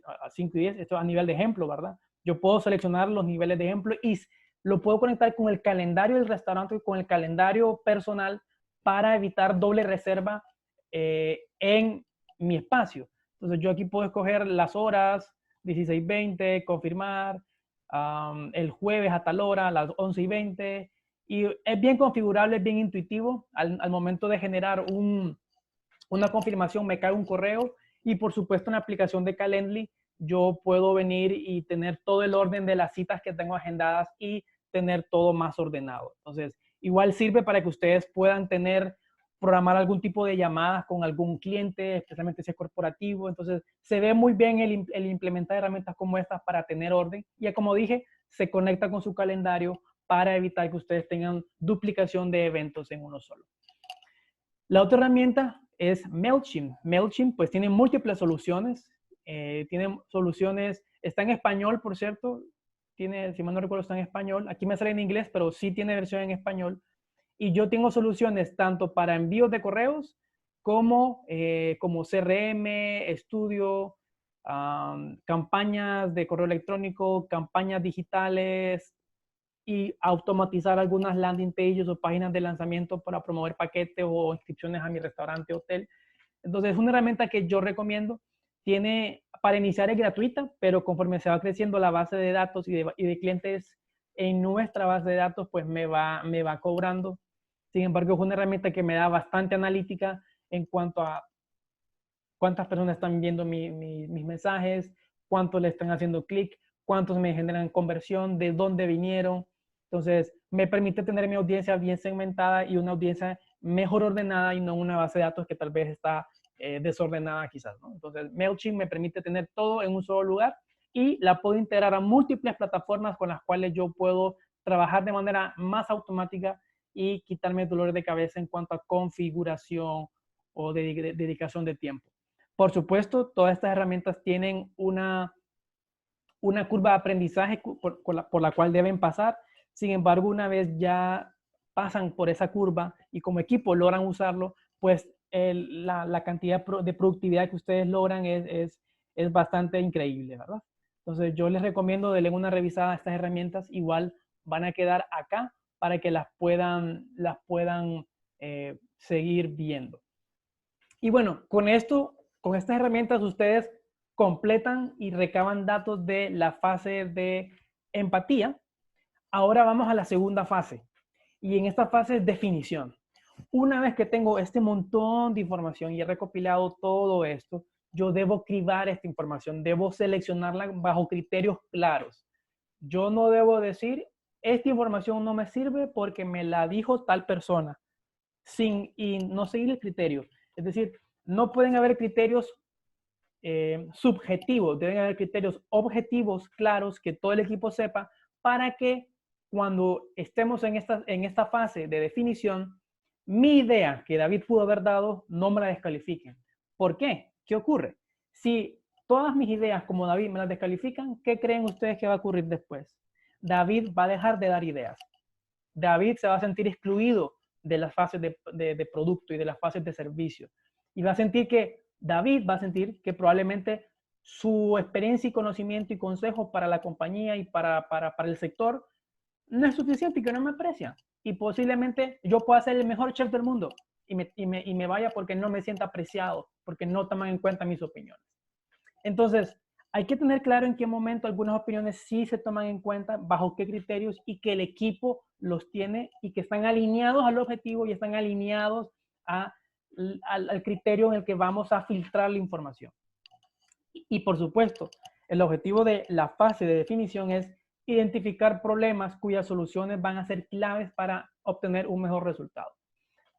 a 5 y 10, esto a nivel de ejemplo, ¿verdad? Yo puedo seleccionar los niveles de ejemplo y lo puedo conectar con el calendario del restaurante, con el calendario personal para evitar doble reserva en mi espacio. Entonces yo aquí puedo escoger las horas, 16:20, confirmar, el jueves a tal hora, a las 11:20, y es bien configurable, es bien intuitivo. Al momento de generar una confirmación me cae un correo y por supuesto en la aplicación de Calendly yo puedo venir y tener todo el orden de las citas que tengo agendadas y tener todo más ordenado. Entonces, igual sirve para que ustedes puedan programar algún tipo de llamadas con algún cliente, especialmente si es corporativo. Entonces, se ve muy bien el implementar herramientas como estas para tener orden. Y como dije, se conecta con su calendario para evitar que ustedes tengan duplicación de eventos en uno solo. La otra herramienta es MailChimp. MailChimp pues tiene múltiples soluciones. Tiene soluciones, está en español, por cierto. Tiene, si mal no recuerdo, está en español. Aquí me sale en inglés, pero sí tiene versión en español. Y yo tengo soluciones tanto para envíos de correos como CRM, estudio, campañas de correo electrónico, campañas digitales, y automatizar algunas landing pages o páginas de lanzamiento para promover paquetes o inscripciones a mi restaurante o hotel. Entonces, es una herramienta que yo recomiendo. Para iniciar es gratuita, pero conforme se va creciendo la base de datos y de clientes en nuestra base de datos, pues me va cobrando. Sin embargo, es una herramienta que me da bastante analítica en cuanto a cuántas personas están viendo mis mensajes, cuántos le están haciendo clic, cuántos me generan conversión, de dónde vinieron. Entonces, me permite tener mi audiencia bien segmentada y una audiencia mejor ordenada y no una base de datos que tal vez está desordenada quizás, ¿no? Entonces, MailChimp me permite tener todo en un solo lugar y la puedo integrar a múltiples plataformas con las cuales yo puedo trabajar de manera más automática y quitarme dolores de cabeza en cuanto a configuración o dedicación de tiempo. Por supuesto, todas estas herramientas tienen una curva de aprendizaje por la cual deben pasar. Sin embargo, una vez ya pasan por esa curva y como equipo logran usarlo, pues la cantidad de productividad que ustedes logran es bastante increíble, ¿verdad? Entonces, yo les recomiendo darle una revisada a estas herramientas. Igual van a quedar acá para que las puedan seguir viendo. Y bueno, con estas herramientas ustedes completan y recaban datos de la fase de empatía. Ahora vamos a la segunda fase. Y en esta fase es definición. Una vez que tengo este montón de información y he recopilado todo esto, yo debo cribar esta información, debo seleccionarla bajo criterios claros. Yo no debo decir, esta información no me sirve porque me la dijo tal persona, y no seguir el criterio. Es decir, no pueden haber criterios subjetivos, deben haber criterios objetivos, claros, que todo el equipo sepa, para que cuando estemos en esta fase de definición, mi idea que David pudo haber dado no me la descalifiquen. ¿Por qué? ¿Qué ocurre? Si todas mis ideas como David me las descalifican, ¿qué creen ustedes que va a ocurrir después? David va a dejar de dar ideas. David se va a sentir excluido de las fases de producto y de las fases de servicio. Y David va a sentir que probablemente su experiencia y conocimiento y consejo para la compañía y para el sector no es suficiente y que no me aprecia. Y posiblemente yo pueda ser el mejor chef del mundo y me vaya porque no me sienta apreciado, porque no toman en cuenta mis opiniones. Entonces, hay que tener claro en qué momento algunas opiniones sí se toman en cuenta, bajo qué criterios y que el equipo los tiene y que están alineados al objetivo y están alineados al criterio en el que vamos a filtrar la información. Y por supuesto, el objetivo de la fase de definición es identificar problemas cuyas soluciones van a ser claves para obtener un mejor resultado.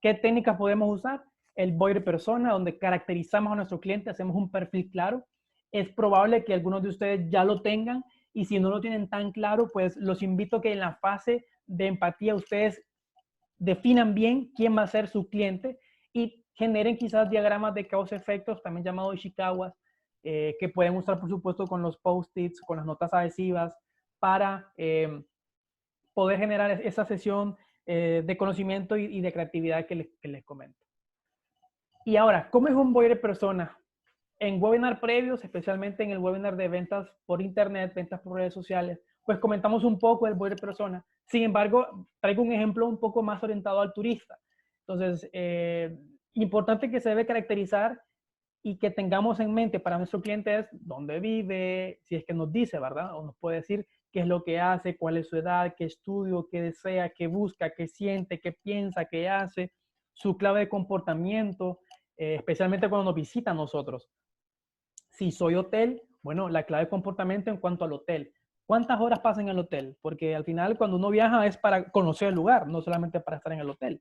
¿Qué técnicas podemos usar? El buyer persona, donde caracterizamos a nuestro cliente, hacemos un perfil claro. Es probable que algunos de ustedes ya lo tengan y si no lo tienen tan claro, pues los invito a que en la fase de empatía ustedes definan bien quién va a ser su cliente y generen quizás diagramas de causa-efectos, también llamados Ishikawas, que pueden usar, por supuesto, con los post-its, con las notas adhesivas, para poder generar esa sesión de conocimiento y de creatividad que les comento. Y ahora, ¿cómo es un buyer persona? En webinar previos, especialmente en el webinar de ventas por internet, ventas por redes sociales, pues comentamos un poco del buyer persona. Sin embargo, traigo un ejemplo un poco más orientado al turista. Entonces, importante que se debe caracterizar y que tengamos en mente para nuestro cliente es dónde vive, si es que nos dice, ¿verdad? O nos puede decir qué es lo que hace, cuál es su edad, qué estudio, qué desea, qué busca, qué siente, qué piensa, qué hace, su clave de comportamiento, especialmente cuando nos visita a nosotros. Si soy hotel, bueno, la clave de comportamiento en cuanto al hotel. ¿Cuántas horas pasa en el hotel? Porque al final cuando uno viaja es para conocer el lugar, no solamente para estar en el hotel.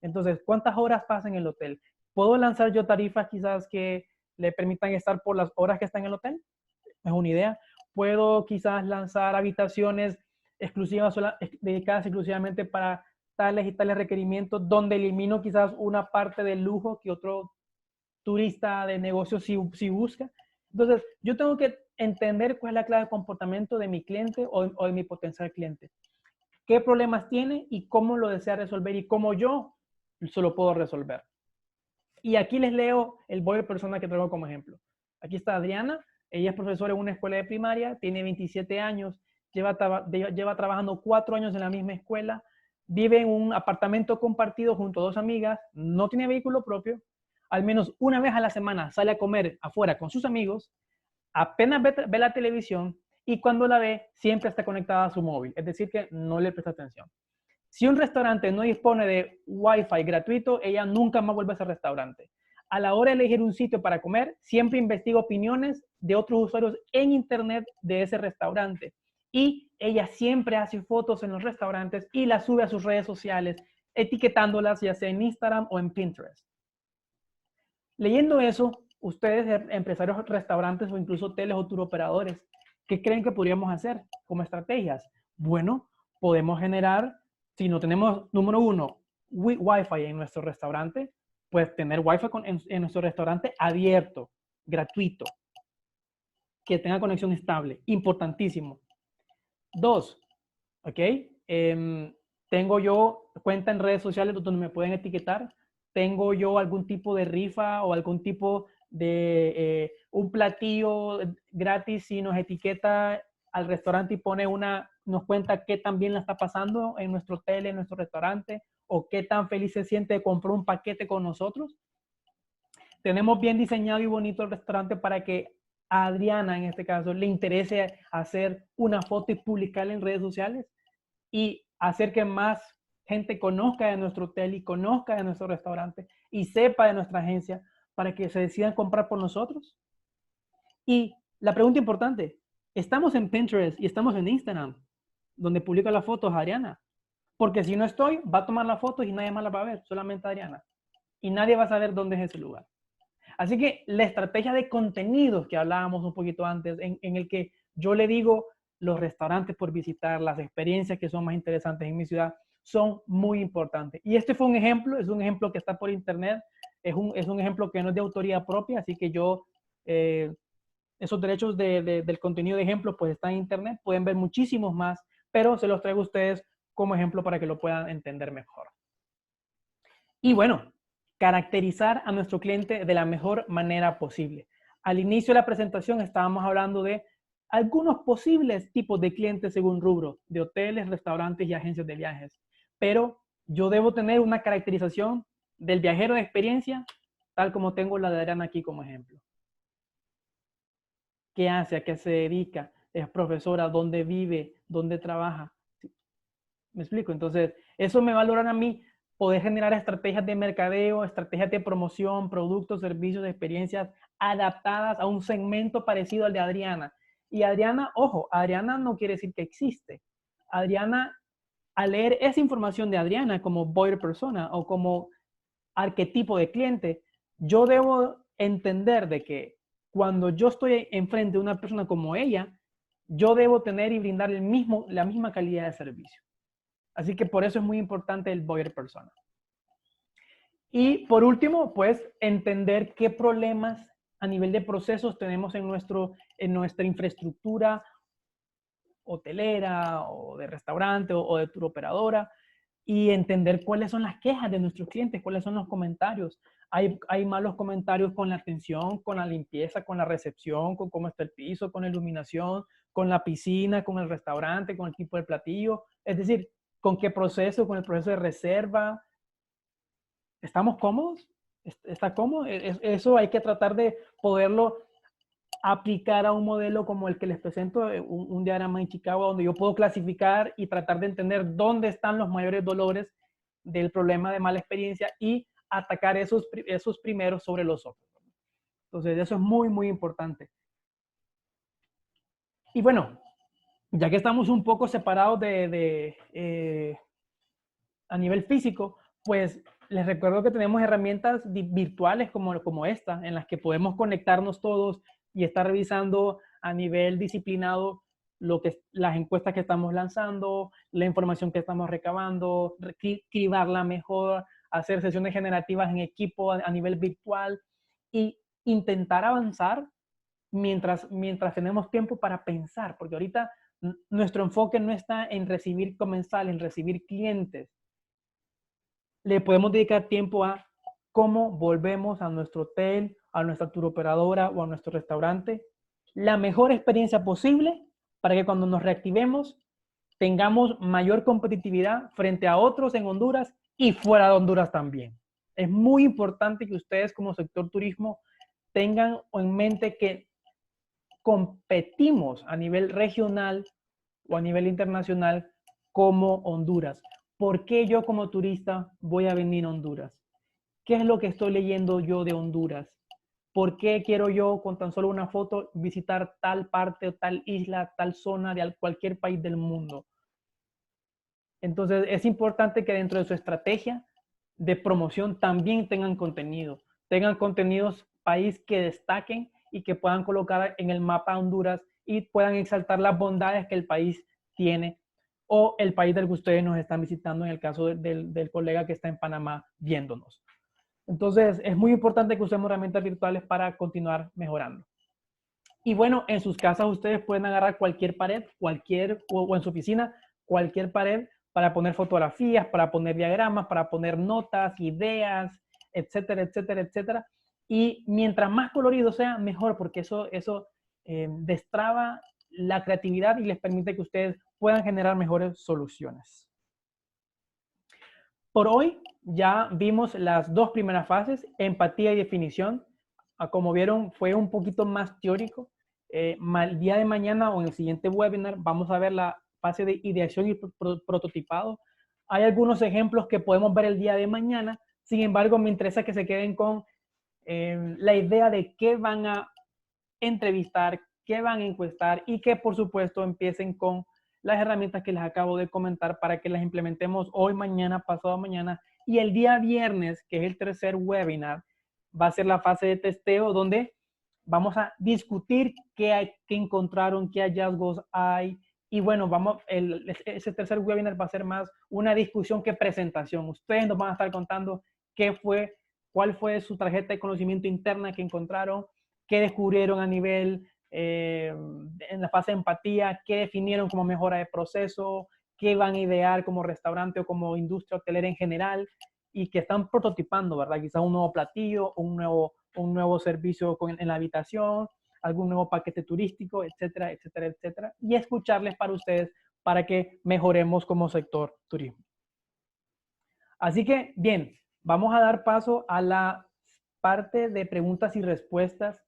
Entonces, ¿cuántas horas pasa en el hotel? ¿Puedo lanzar yo tarifas quizás que le permitan estar por las horas que está en el hotel? Es una idea. ¿Puedo quizás lanzar habitaciones exclusivas, dedicadas exclusivamente para tales y tales requerimientos, donde elimino quizás una parte del lujo que otro turista de negocio si busca? Entonces, yo tengo que entender cuál es la clave de comportamiento de mi cliente o de mi potencial cliente. ¿Qué problemas tiene y cómo lo desea resolver y cómo yo se lo puedo resolver? Y aquí les leo el buyer persona que traigo como ejemplo. Aquí está Adriana. Ella es profesora en una escuela de primaria, tiene 27 años lleva trabajando 4 años en la misma escuela, vive en un apartamento compartido junto a 2 amigas, no tiene vehículo propio, al menos una vez a la semana sale a comer afuera con sus amigos, apenas ve la televisión y cuando la ve siempre está conectada a su móvil, es decir que no le presta atención. Si un restaurante no dispone de Wi-Fi gratuito, ella nunca más vuelve a ese restaurante. A la hora de elegir un sitio para comer, siempre investiga opiniones de otros usuarios en internet de ese restaurante. Y ella siempre hace fotos en los restaurantes y las sube a sus redes sociales, etiquetándolas ya sea en Instagram o en Pinterest. Leyendo eso, ustedes, empresarios, restaurantes o incluso hoteles o turoperadores, ¿qué creen que podríamos hacer como estrategias? Bueno, podemos generar, si no tenemos, número uno, Wi-Fi en nuestro restaurante, pues tener Wi-Fi en nuestro restaurante abierto, gratuito, que tenga conexión estable, importantísimo. 2, ¿ok? Tengo yo cuenta en redes sociales donde me pueden etiquetar. Tengo yo algún tipo de rifa o algún tipo de un platillo gratis si nos etiqueta al restaurante y nos cuenta qué tan bien la está pasando en nuestro hotel, en nuestro restaurante, o qué tan feliz se siente de comprar un paquete con nosotros. Tenemos bien diseñado y bonito el restaurante para que a Adriana, en este caso, le interese hacer una foto y publicarla en redes sociales y hacer que más gente conozca de nuestro hotel y conozca de nuestro restaurante y sepa de nuestra agencia para que se decidan comprar por nosotros. Y la pregunta importante, ¿estamos en Pinterest y estamos en Instagram, donde publico las fotos Adriana? Porque si no estoy, va a tomar las fotos y nadie más las va a ver, solamente Adriana. Y nadie va a saber dónde es ese lugar. Así que la estrategia de contenidos que hablábamos un poquito antes, en el que yo le digo los restaurantes por visitar, las experiencias que son más interesantes en mi ciudad, son muy importantes. Y este fue un ejemplo, es un ejemplo que está por internet, es un ejemplo que no es de autoría propia, así que yo, esos derechos del contenido de ejemplo, pues está en internet, pueden ver muchísimos más, pero se los traigo a ustedes como ejemplo para que lo puedan entender mejor. Y bueno, caracterizar a nuestro cliente de la mejor manera posible. Al inicio de la presentación estábamos hablando de algunos posibles tipos de clientes según rubro, de hoteles, restaurantes y agencias de viajes. Pero yo debo tener una caracterización del viajero de experiencia, tal como tengo la de Adriana aquí como ejemplo. ¿Qué hace? ¿A qué se dedica? ¿Es profesora? ¿Dónde vive? ¿Dónde trabaja? ¿Me explico? Entonces, eso me valora a mí poder generar estrategias de mercadeo, estrategias de promoción, productos, servicios, experiencias adaptadas a un segmento parecido al de Adriana. Y Adriana, ojo, Adriana no quiere decir que existe. Adriana, al leer esa información de Adriana como buyer persona o como arquetipo de cliente, yo debo entender de que cuando yo estoy enfrente de una persona como ella, yo debo tener y brindar la misma calidad de servicio. Así que por eso es muy importante el buyer persona. Y por último, pues entender qué problemas a nivel de procesos tenemos en nuestra infraestructura hotelera o de restaurante o de tour operadora y entender cuáles son las quejas de nuestros clientes, cuáles son los comentarios. Hay malos comentarios con la atención, con la limpieza, con la recepción, con cómo está el piso, con la iluminación, con la piscina, con el restaurante, con el tipo de platillo. Es decir, con qué proceso, con el proceso de reserva. ¿Estamos cómodos? ¿Está cómodo? Eso hay que tratar de poderlo aplicar a un modelo como el que les presento, un diagrama en Chicago, donde yo puedo clasificar y tratar de entender dónde están los mayores dolores del problema de mala experiencia y atacar esos primeros sobre los otros. Entonces, eso es muy, muy importante. Y bueno, ya que estamos un poco separados a nivel físico, pues les recuerdo que tenemos herramientas virtuales como esta, en las que podemos conectarnos todos y estar revisando a nivel disciplinado las encuestas que estamos lanzando, la información que estamos recabando, cribarla mejor, hacer sesiones generativas en equipo a nivel virtual y intentar avanzar mientras tenemos tiempo para pensar, porque ahorita nuestro enfoque no está en recibir comensales, en recibir clientes. Le podemos dedicar tiempo a cómo volvemos a nuestro hotel, a nuestra tour operadora o a nuestro restaurante la mejor experiencia posible para que cuando nos reactivemos tengamos mayor competitividad frente a otros en Honduras y fuera de Honduras también. Es muy importante que ustedes como sector turismo tengan en mente que competimos a nivel regional o a nivel internacional como Honduras. ¿Por qué yo como turista voy a venir a Honduras? ¿Qué es lo que estoy leyendo yo de Honduras? ¿Por qué quiero yo con tan solo una foto visitar tal parte o tal isla, tal zona de cualquier país del mundo? Entonces es importante que dentro de su estrategia de promoción también tengan contenidos país que destaquen y que puedan colocar en el mapa Honduras y puedan exaltar las bondades que el país tiene o el país del que ustedes nos están visitando, en el caso del colega que está en Panamá viéndonos. Entonces es muy importante que usemos herramientas virtuales para continuar mejorando. Y bueno, en sus casas ustedes pueden agarrar cualquier pared, o en su oficina, cualquier pared para poner fotografías, para poner diagramas, para poner notas, ideas, etcétera, etcétera, etcétera. Y mientras más colorido sea, mejor, porque eso destraba la creatividad y les permite que ustedes puedan generar mejores soluciones. Por hoy ya vimos las dos primeras fases, empatía y definición. Como vieron, fue un poquito más teórico. El día de mañana o en el siguiente webinar vamos a ver la fase de ideación y prototipado. Hay algunos ejemplos que podemos ver el día de mañana. Sin embargo, me interesa que se queden con la idea de qué van a entrevistar, qué van a encuestar y que por supuesto empiecen con las herramientas que les acabo de comentar para que las implementemos hoy, mañana, pasado mañana. Y el día viernes, que es el tercer webinar, va a ser la fase de testeo donde vamos a discutir qué encontraron, qué hallazgos hay. Y bueno, ese tercer webinar va a ser más una discusión que presentación. Ustedes nos van a estar contando cuál fue su tarjeta de conocimiento interna que encontraron, qué descubrieron a nivel en la fase de empatía, qué definieron como mejora de proceso, qué van a idear como restaurante o como industria hotelera en general y que están prototipando, ¿verdad? Quizás un nuevo platillo, un nuevo servicio en la habitación, algún nuevo paquete turístico, etcétera, etcétera, etcétera. Y escucharles para ustedes para que mejoremos como sector turismo. Así que, bien, vamos a dar paso a la parte de preguntas y respuestas.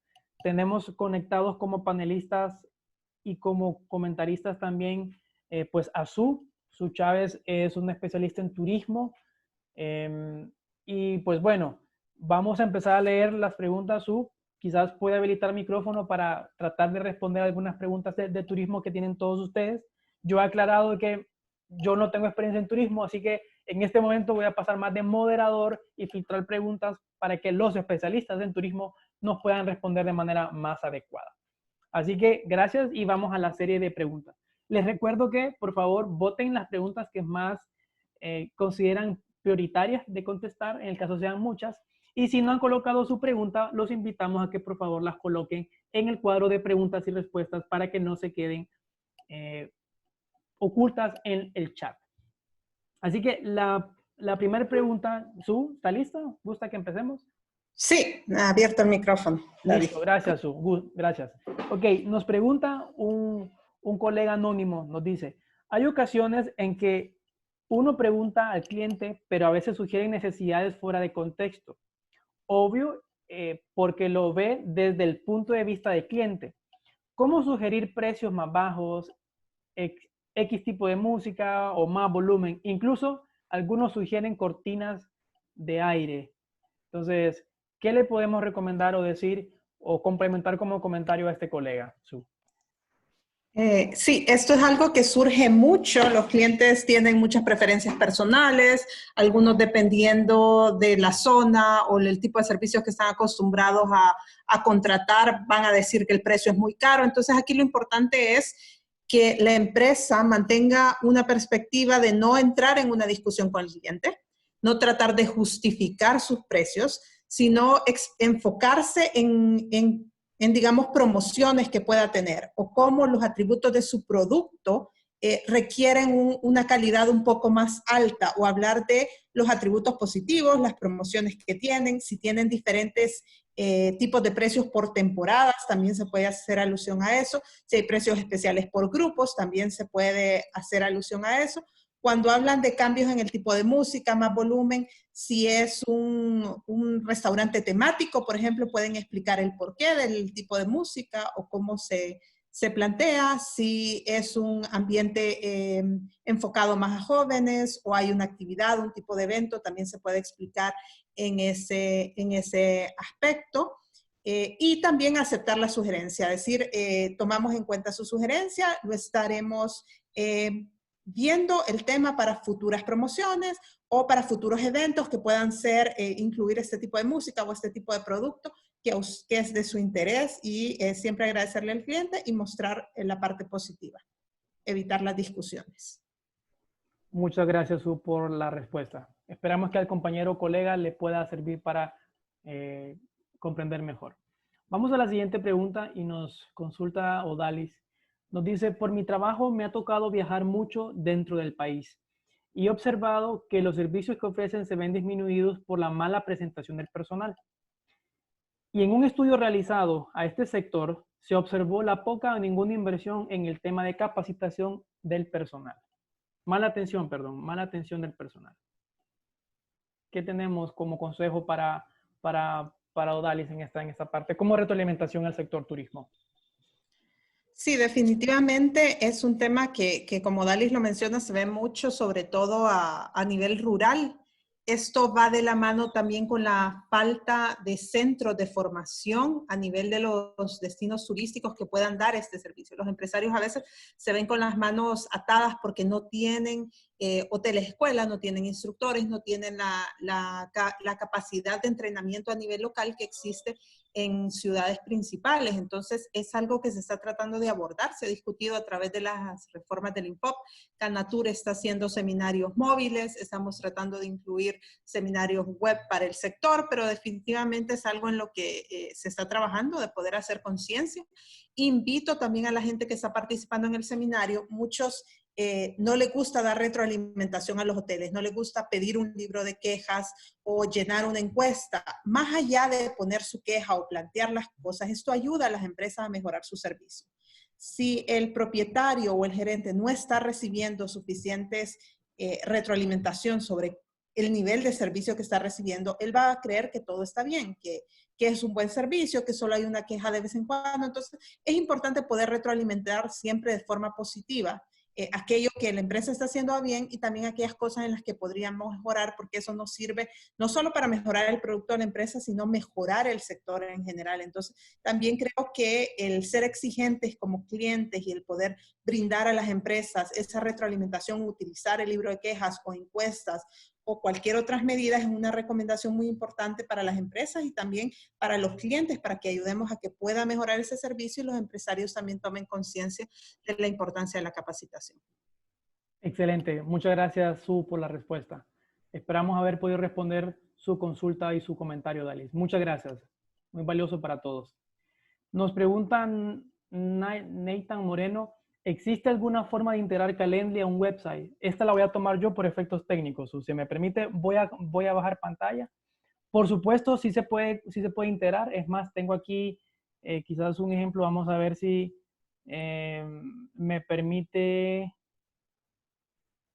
Tenemos conectados como panelistas y como comentaristas también, pues a Su Chávez es un especialista en turismo. Y pues bueno, vamos a empezar a leer las preguntas. Su, quizás puede habilitar el micrófono para tratar de responder algunas preguntas de turismo que tienen todos ustedes. Yo he aclarado que yo no tengo experiencia en turismo, así que en este momento voy a pasar más de moderador y filtrar preguntas para que los especialistas en turismo nos puedan responder de manera más adecuada. Así que gracias y vamos a la serie de preguntas. Les recuerdo que, por favor, voten las preguntas que más consideran prioritarias de contestar, en el caso sean muchas. Y si no han colocado su pregunta, los invitamos a que por favor las coloquen en el cuadro de preguntas y respuestas para que no se queden ocultas en el chat. Así que la primera pregunta, Su, ¿está lista? ¿Gusta que empecemos? Sí, abierto el micrófono. Listo, gracias, Su. Gracias. Ok, nos pregunta un colega anónimo, nos dice, hay ocasiones en que uno pregunta al cliente, pero a veces sugieren necesidades fuera de contexto. Obvio, porque lo ve desde el punto de vista del cliente. ¿Cómo sugerir precios más bajos, X tipo de música o más volumen? Incluso algunos sugieren cortinas de aire. Entonces, ¿qué le podemos recomendar o decir o complementar como comentario a este colega, Su? Sí, esto es algo que surge mucho. Los clientes tienen muchas preferencias personales, algunos dependiendo de la zona o el tipo de servicios que están acostumbrados a contratar, van a decir que el precio es muy caro. Entonces, aquí lo importante es que la empresa mantenga una perspectiva de no entrar en una discusión con el cliente, no tratar de justificar sus precios, sino enfocarse en, digamos, promociones que pueda tener o cómo los atributos de su producto requieren una calidad un poco más alta, o hablar de los atributos positivos, las promociones que tienen, si tienen diferentes tipos de precios por temporadas, también se puede hacer alusión a eso. Si hay precios especiales por grupos, también se puede hacer alusión a eso. Cuando hablan de cambios en el tipo de música, más volumen, si es un restaurante temático, por ejemplo, pueden explicar el porqué del tipo de música o cómo se plantea, si es un ambiente enfocado más a jóvenes o hay una actividad, un tipo de evento, también se puede explicar en ese aspecto. Y también aceptar la sugerencia, es decir, tomamos en cuenta su sugerencia, lo estaremos viendo el tema para futuras promociones o para futuros eventos que puedan ser, incluir este tipo de música o este tipo de producto que es de su interés, y siempre agradecerle al cliente y mostrar la parte positiva, evitar las discusiones. Muchas gracias, Su, por la respuesta. Esperamos que al compañero o colega le pueda servir para comprender mejor. Vamos a la siguiente pregunta y nos consulta Odalis. Nos dice, por mi trabajo me ha tocado viajar mucho dentro del país y he observado que los servicios que ofrecen se ven disminuidos por la mala presentación del personal. Y en un estudio realizado a este sector, se observó la poca o ninguna inversión en el tema de capacitación del personal. Mala atención del personal. ¿Qué tenemos como consejo para Odalis en esta parte? ¿Cómo retroalimentación al sector turismo? Sí, definitivamente es un tema que como Dalis lo menciona, se ve mucho, sobre todo a nivel rural. Esto va de la mano también con la falta de centros de formación a nivel de los destinos turísticos que puedan dar este servicio. Los empresarios a veces se ven con las manos atadas porque no tienen hoteles escuelas, no tienen instructores, no tienen la capacidad de entrenamiento a nivel local que existe en ciudades principales. Entonces, es algo que se está tratando de abordar, se ha discutido a través de las reformas del INPOP. Canatur está haciendo seminarios móviles, estamos tratando de incluir seminarios web para el sector, pero definitivamente es algo en lo que se está trabajando, de poder hacer conciencia. Invito también a la gente que está participando en el seminario, muchos no le gusta dar retroalimentación a los hoteles, no le gusta pedir un libro de quejas o llenar una encuesta. Más allá de poner su queja o plantear las cosas, esto ayuda a las empresas a mejorar su servicio. Si el propietario o el gerente no está recibiendo suficientes retroalimentación sobre el nivel de servicio que está recibiendo, él va a creer que todo está bien, que es un buen servicio, que solo hay una queja de vez en cuando. Entonces, es importante poder retroalimentar siempre de forma positiva aquello que la empresa está haciendo bien y también aquellas cosas en las que podríamos mejorar, porque eso nos sirve no solo para mejorar el producto de la empresa, sino mejorar el sector en general. Entonces, también creo que el ser exigentes como clientes y el poder brindar a las empresas esa retroalimentación, utilizar el libro de quejas o encuestas o cualquier otra medida es una recomendación muy importante para las empresas y también para los clientes, para que ayudemos a que pueda mejorar ese servicio y los empresarios también tomen conciencia de la importancia de la capacitación. Excelente. Muchas gracias, Su, por la respuesta. Esperamos haber podido responder su consulta y su comentario, Dalis. Muchas gracias. Muy valioso para todos. Nos preguntan Nathan Moreno, ¿existe alguna forma de integrar Calendly a un website? Esta la voy a tomar yo por efectos técnicos. Si me permite, voy a bajar pantalla. Por supuesto, sí se puede integrar. Es más, tengo aquí quizás un ejemplo. Vamos a ver si me permite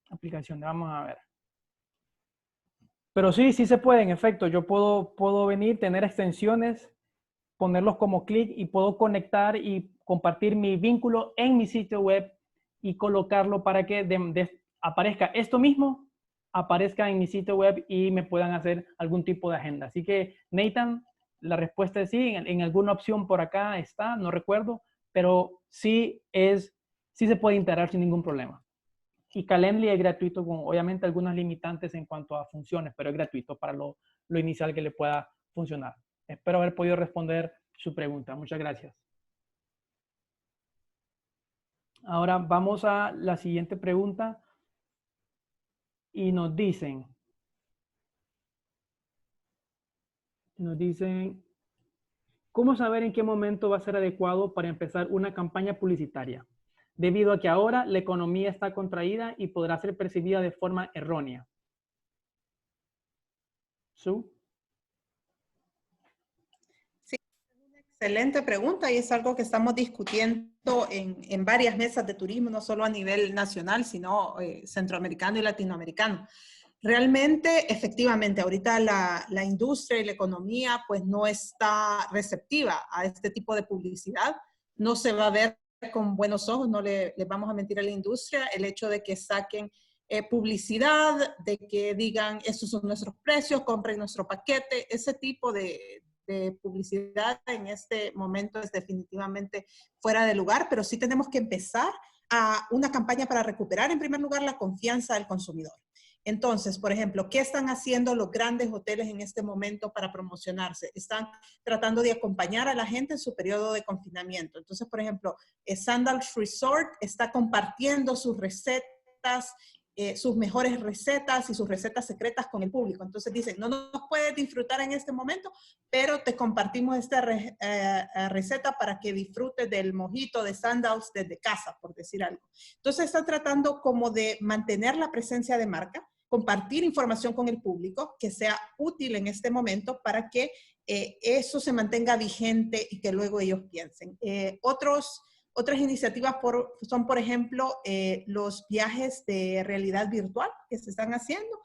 aplicación. Vamos a ver. Pero sí se puede, en efecto. Yo puedo venir, tener extensiones, ponerlos como clic y puedo conectar y compartir mi vínculo en mi sitio web y colocarlo para que aparezca esto mismo, aparezca en mi sitio web y me puedan hacer algún tipo de agenda. Así que, Nathan, la respuesta es sí. En alguna opción por acá está, no recuerdo, pero sí se puede integrar sin ningún problema. Y Calendly es gratuito con obviamente algunas limitantes en cuanto a funciones, pero es gratuito para lo inicial que le pueda funcionar. Espero haber podido responder su pregunta. Muchas gracias. Ahora vamos a la siguiente pregunta y nos dicen, ¿cómo saber en qué momento va a ser adecuado para empezar una campaña publicitaria? debido a que ahora la economía está contraída y podrá ser percibida de forma errónea? Sue. Sí, es una excelente pregunta y es algo que estamos discutiendo en varias mesas de turismo, no solo a nivel nacional, sino centroamericano y latinoamericano. Realmente, efectivamente, ahorita la industria y la economía pues no está receptiva a este tipo de publicidad. No se va a ver con buenos ojos, no le vamos a mentir a la industria, el hecho de que saquen publicidad, de que digan, estos son nuestros precios, compren nuestro paquete, ese tipo de publicidad en este momento es definitivamente fuera de lugar, pero sí tenemos que empezar a una campaña para recuperar, en primer lugar, la confianza del consumidor. Entonces, por ejemplo, ¿qué están haciendo los grandes hoteles en este momento para promocionarse? Están tratando de acompañar a la gente en su periodo de confinamiento. Entonces, por ejemplo, Sandals Resort está compartiendo sus recetas, sus mejores recetas y sus recetas secretas con el público. Entonces dicen, no nos puedes disfrutar en este momento, pero te compartimos esta receta para que disfrutes del mojito de Sandals desde casa, por decir algo. Entonces están tratando como de mantener la presencia de marca, compartir información con el público que sea útil en este momento para que eso se mantenga vigente y que luego ellos piensen. Otras iniciativas son, por ejemplo, los viajes de realidad virtual que se están haciendo.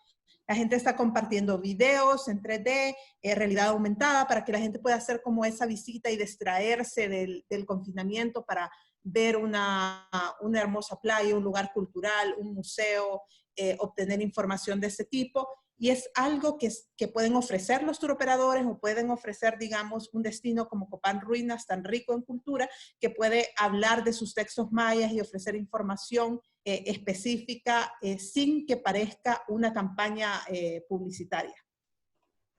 La gente está compartiendo videos en 3D, realidad aumentada, para que la gente pueda hacer como esa visita y distraerse del confinamiento para ver una hermosa playa, un lugar cultural, un museo, obtener información de ese tipo. Y es algo que pueden ofrecer los turoperadores o pueden ofrecer, digamos, un destino como Copán Ruinas, tan rico en cultura, que puede hablar de sus textos mayas y ofrecer información específica sin que parezca una campaña publicitaria.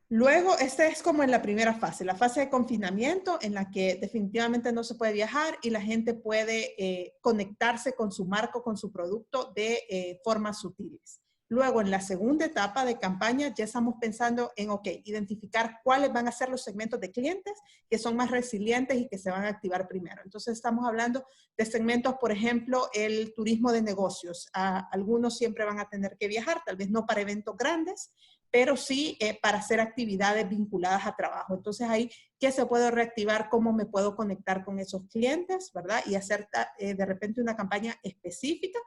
Luego, esta es como en la primera fase, la fase de confinamiento, en la que definitivamente no se puede viajar y la gente puede conectarse con su marco, con su producto de formas sutiles. Luego, en la segunda etapa de campaña, ya estamos pensando en, identificar cuáles van a ser los segmentos de clientes que son más resilientes y que se van a activar primero. Entonces, estamos hablando de segmentos, por ejemplo, el turismo de negocios. Algunos siempre van a tener que viajar, tal vez no para eventos grandes, pero sí para hacer actividades vinculadas a trabajo. Entonces, ahí, ¿qué se puede reactivar? ¿Cómo me puedo conectar con esos clientes? ¿Verdad? Y hacer de repente una campaña específica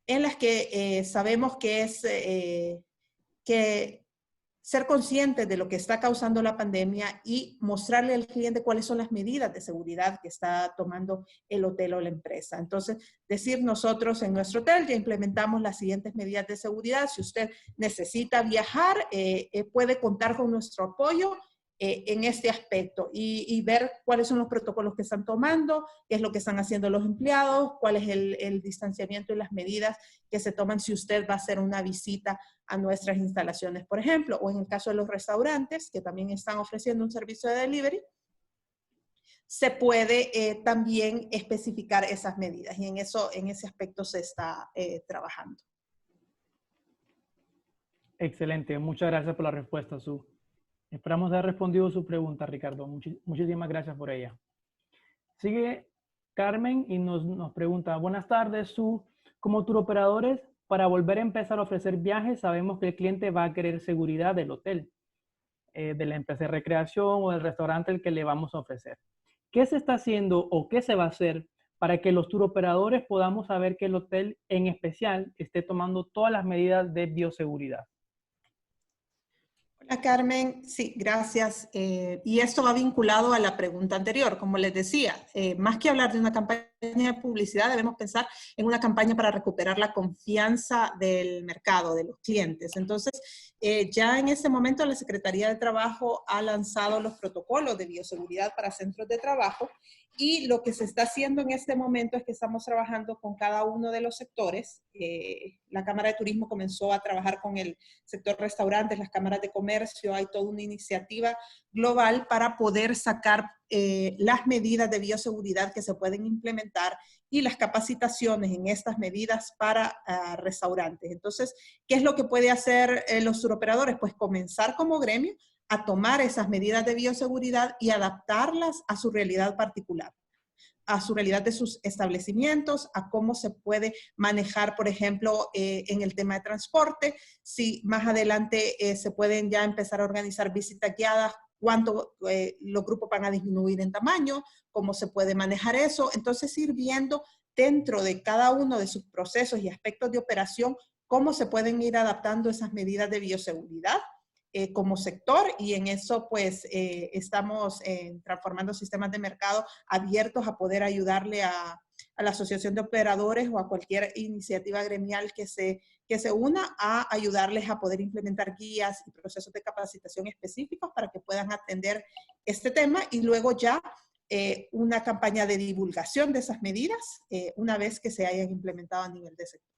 en las que sabemos que es que ser conscientes de lo que está causando la pandemia y mostrarle al cliente cuáles son las medidas de seguridad que está tomando el hotel o la empresa. Entonces, decir nosotros en nuestro hotel ya implementamos las siguientes medidas de seguridad. Si usted necesita viajar, puede contar con nuestro apoyo en este aspecto y ver cuáles son los protocolos que están tomando, qué es lo que están haciendo los empleados, cuál es el distanciamiento y las medidas que se toman si usted va a hacer una visita a nuestras instalaciones, por ejemplo, o en el caso de los restaurantes, que también están ofreciendo un servicio de delivery, se puede también especificar esas medidas y en ese aspecto se está trabajando. Excelente, muchas gracias por la respuesta, Sue. Esperamos haber respondido su pregunta, Ricardo. Muchísimas gracias por ella. Sigue Carmen y nos pregunta, buenas tardes, Sue. Como turoperadores, para volver a empezar a ofrecer viajes, sabemos que el cliente va a querer seguridad del hotel, de la empresa de recreación o del restaurante al que le vamos a ofrecer. ¿Qué se está haciendo o qué se va a hacer para que los turoperadores podamos saber que el hotel en especial esté tomando todas las medidas de bioseguridad? Hola Carmen, sí, gracias. Y esto va vinculado a la pregunta anterior. Como les decía, más que hablar de una campaña de publicidad, debemos pensar en una campaña para recuperar la confianza del mercado, de los clientes. Entonces, ya en este momento la Secretaría de Trabajo ha lanzado los protocolos de bioseguridad para centros de trabajo y lo que se está haciendo en este momento es que estamos trabajando con cada uno de los sectores. La Cámara de Turismo comenzó a trabajar con el sector restaurantes, las cámaras de comercio, hay toda una iniciativa global para poder sacar las medidas de bioseguridad que se pueden implementar y las capacitaciones en estas medidas para restaurantes. Entonces, ¿qué es lo que puede hacer los turoperadores? Pues comenzar como gremio a tomar esas medidas de bioseguridad y adaptarlas a su realidad particular. a su realidad de sus establecimientos, a cómo se puede manejar, por ejemplo, en el tema de transporte, si más adelante se pueden ya empezar a organizar visitas guiadas, cuánto los grupos van a disminuir en tamaño, cómo se puede manejar eso. Entonces, ir viendo dentro de cada uno de sus procesos y aspectos de operación, cómo se pueden ir adaptando esas medidas de bioseguridad como sector, y en eso pues estamos transformando sistemas de mercado abiertos a poder ayudarle a la asociación de operadores o a cualquier iniciativa gremial que se una a ayudarles a poder implementar guías y procesos de capacitación específicos para que puedan atender este tema, y luego ya una campaña de divulgación de esas medidas una vez que se hayan implementado a nivel de sector.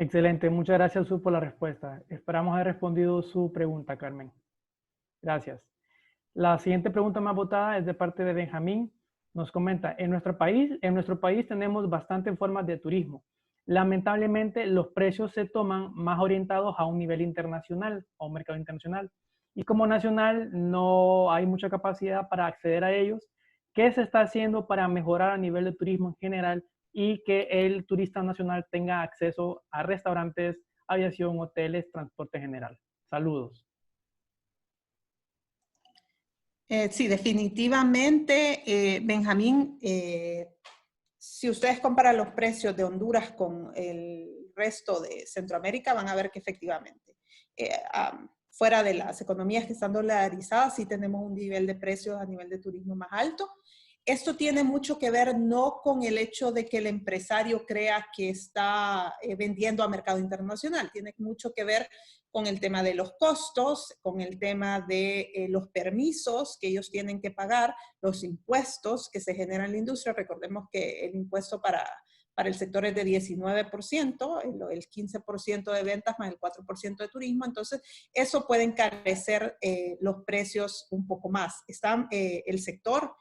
Excelente, muchas gracias Su por la respuesta. Esperamos haber respondido su pregunta, Carmen. Gracias. La siguiente pregunta más votada es de parte de Benjamín. Nos comenta, en nuestro país tenemos bastantes formas de turismo. Lamentablemente, los precios se toman más orientados a un nivel internacional, a un mercado internacional. Y como nacional no hay mucha capacidad para acceder a ellos. ¿Qué se está haciendo para mejorar a nivel de turismo en general y que el turista nacional tenga acceso a restaurantes, aviación, hoteles, transporte general? Saludos. Sí, definitivamente, Benjamín, si ustedes comparan los precios de Honduras con el resto de Centroamérica, van a ver que efectivamente, fuera de las economías que están dolarizadas, sí tenemos un nivel de precios a nivel de turismo más alto. Esto tiene mucho que ver no con el hecho de que el empresario crea que está vendiendo a mercado internacional, tiene mucho que ver con el tema de los costos, con el tema de los permisos que ellos tienen que pagar, los impuestos que se generan en la industria. Recordemos que el impuesto para el sector es de 19%, el 15% de ventas más el 4% de turismo, entonces eso puede encarecer los precios un poco más. El sector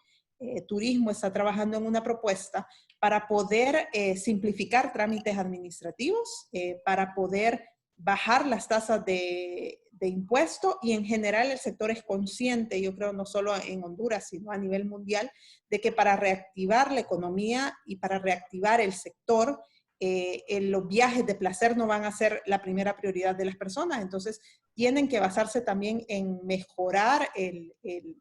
turismo está trabajando en una propuesta para poder simplificar trámites administrativos, para poder bajar las tasas de impuesto, y en general el sector es consciente, yo creo no solo en Honduras, sino a nivel mundial, de que para reactivar la economía y para reactivar el sector, los viajes de placer no van a ser la primera prioridad de las personas, entonces tienen que basarse también en mejorar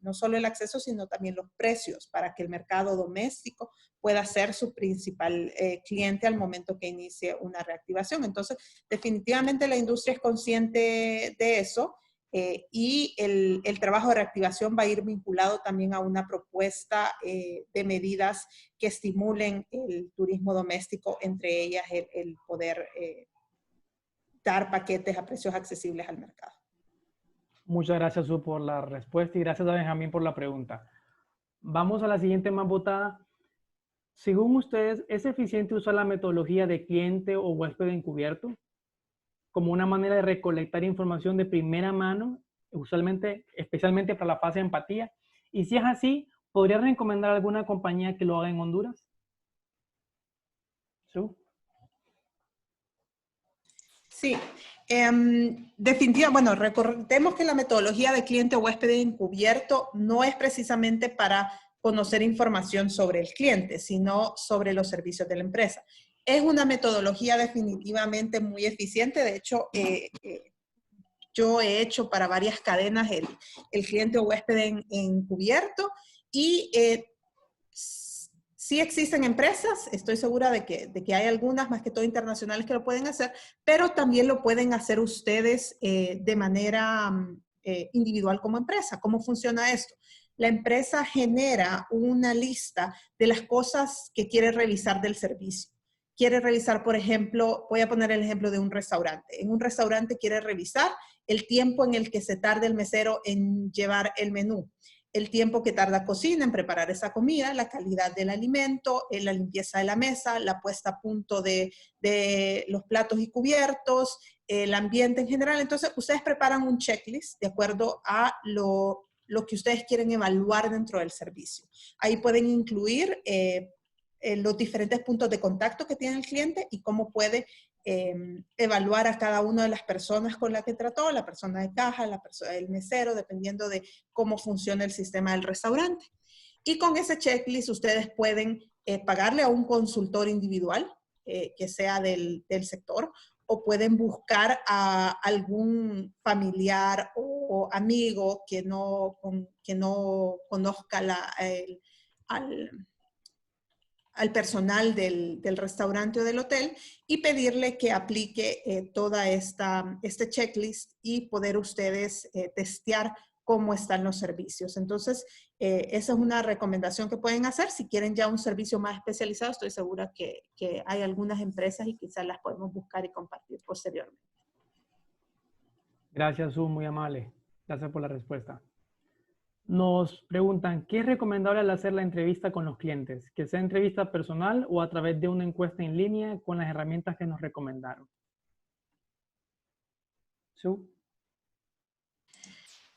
no solo el acceso, sino también los precios para que el mercado doméstico pueda ser su principal cliente al momento que inicie una reactivación. Entonces, definitivamente la industria es consciente de eso, y el trabajo de reactivación va a ir vinculado también a una propuesta de medidas que estimulen el turismo doméstico, entre ellas el poder dar paquetes a precios accesibles al mercado. Muchas gracias, Su, por la respuesta y gracias a Benjamín por la pregunta. Vamos a la siguiente más votada. Según ustedes, ¿es eficiente usar la metodología de cliente o huésped encubierto como una manera de recolectar información de primera mano, usualmente, especialmente para la fase de empatía? Y si es así, ¿podría recomendar alguna compañía que lo haga en Honduras? ¿Su? Sí, definitivamente, bueno, recordemos que la metodología de cliente o huésped encubierto no es precisamente para conocer información sobre el cliente, sino sobre los servicios de la empresa. Es una metodología definitivamente muy eficiente, de hecho, yo he hecho para varias cadenas el cliente o huésped encubierto, y sí existen empresas, estoy segura de que hay algunas, más que todo internacionales, que lo pueden hacer, pero también lo pueden hacer ustedes de manera individual como empresa. ¿Cómo funciona esto? La empresa genera una lista de las cosas que quiere revisar del servicio. Quiere revisar, por ejemplo, voy a poner el ejemplo de un restaurante. En un restaurante quiere revisar el tiempo en el que se tarda el mesero en llevar el menú, el tiempo que tarda cocina en preparar esa comida, la calidad del alimento, la limpieza de la mesa, la puesta a punto de los platos y cubiertos, el ambiente en general. Entonces, ustedes preparan un checklist de acuerdo a lo que ustedes quieren evaluar dentro del servicio. Ahí pueden incluir los diferentes puntos de contacto que tiene el cliente y cómo puede evaluar a cada una de las personas con las que trató, la persona de caja, el mesero, dependiendo de cómo funciona el sistema del restaurante. Y con ese checklist ustedes pueden pagarle a un consultor individual que sea del sector, o pueden buscar a algún familiar o amigo que no conozca al personal del restaurante o del hotel, y pedirle que aplique toda este checklist y poder ustedes testear cómo están los servicios. Entonces, esa es una recomendación que pueden hacer. Si quieren ya un servicio más especializado, estoy segura que hay algunas empresas y quizás las podemos buscar y compartir posteriormente. Gracias, Su, muy amable. Gracias por la respuesta. Nos preguntan, ¿qué es recomendable al hacer la entrevista con los clientes? ¿Que sea entrevista personal o a través de una encuesta en línea con las herramientas que nos recomendaron? Su.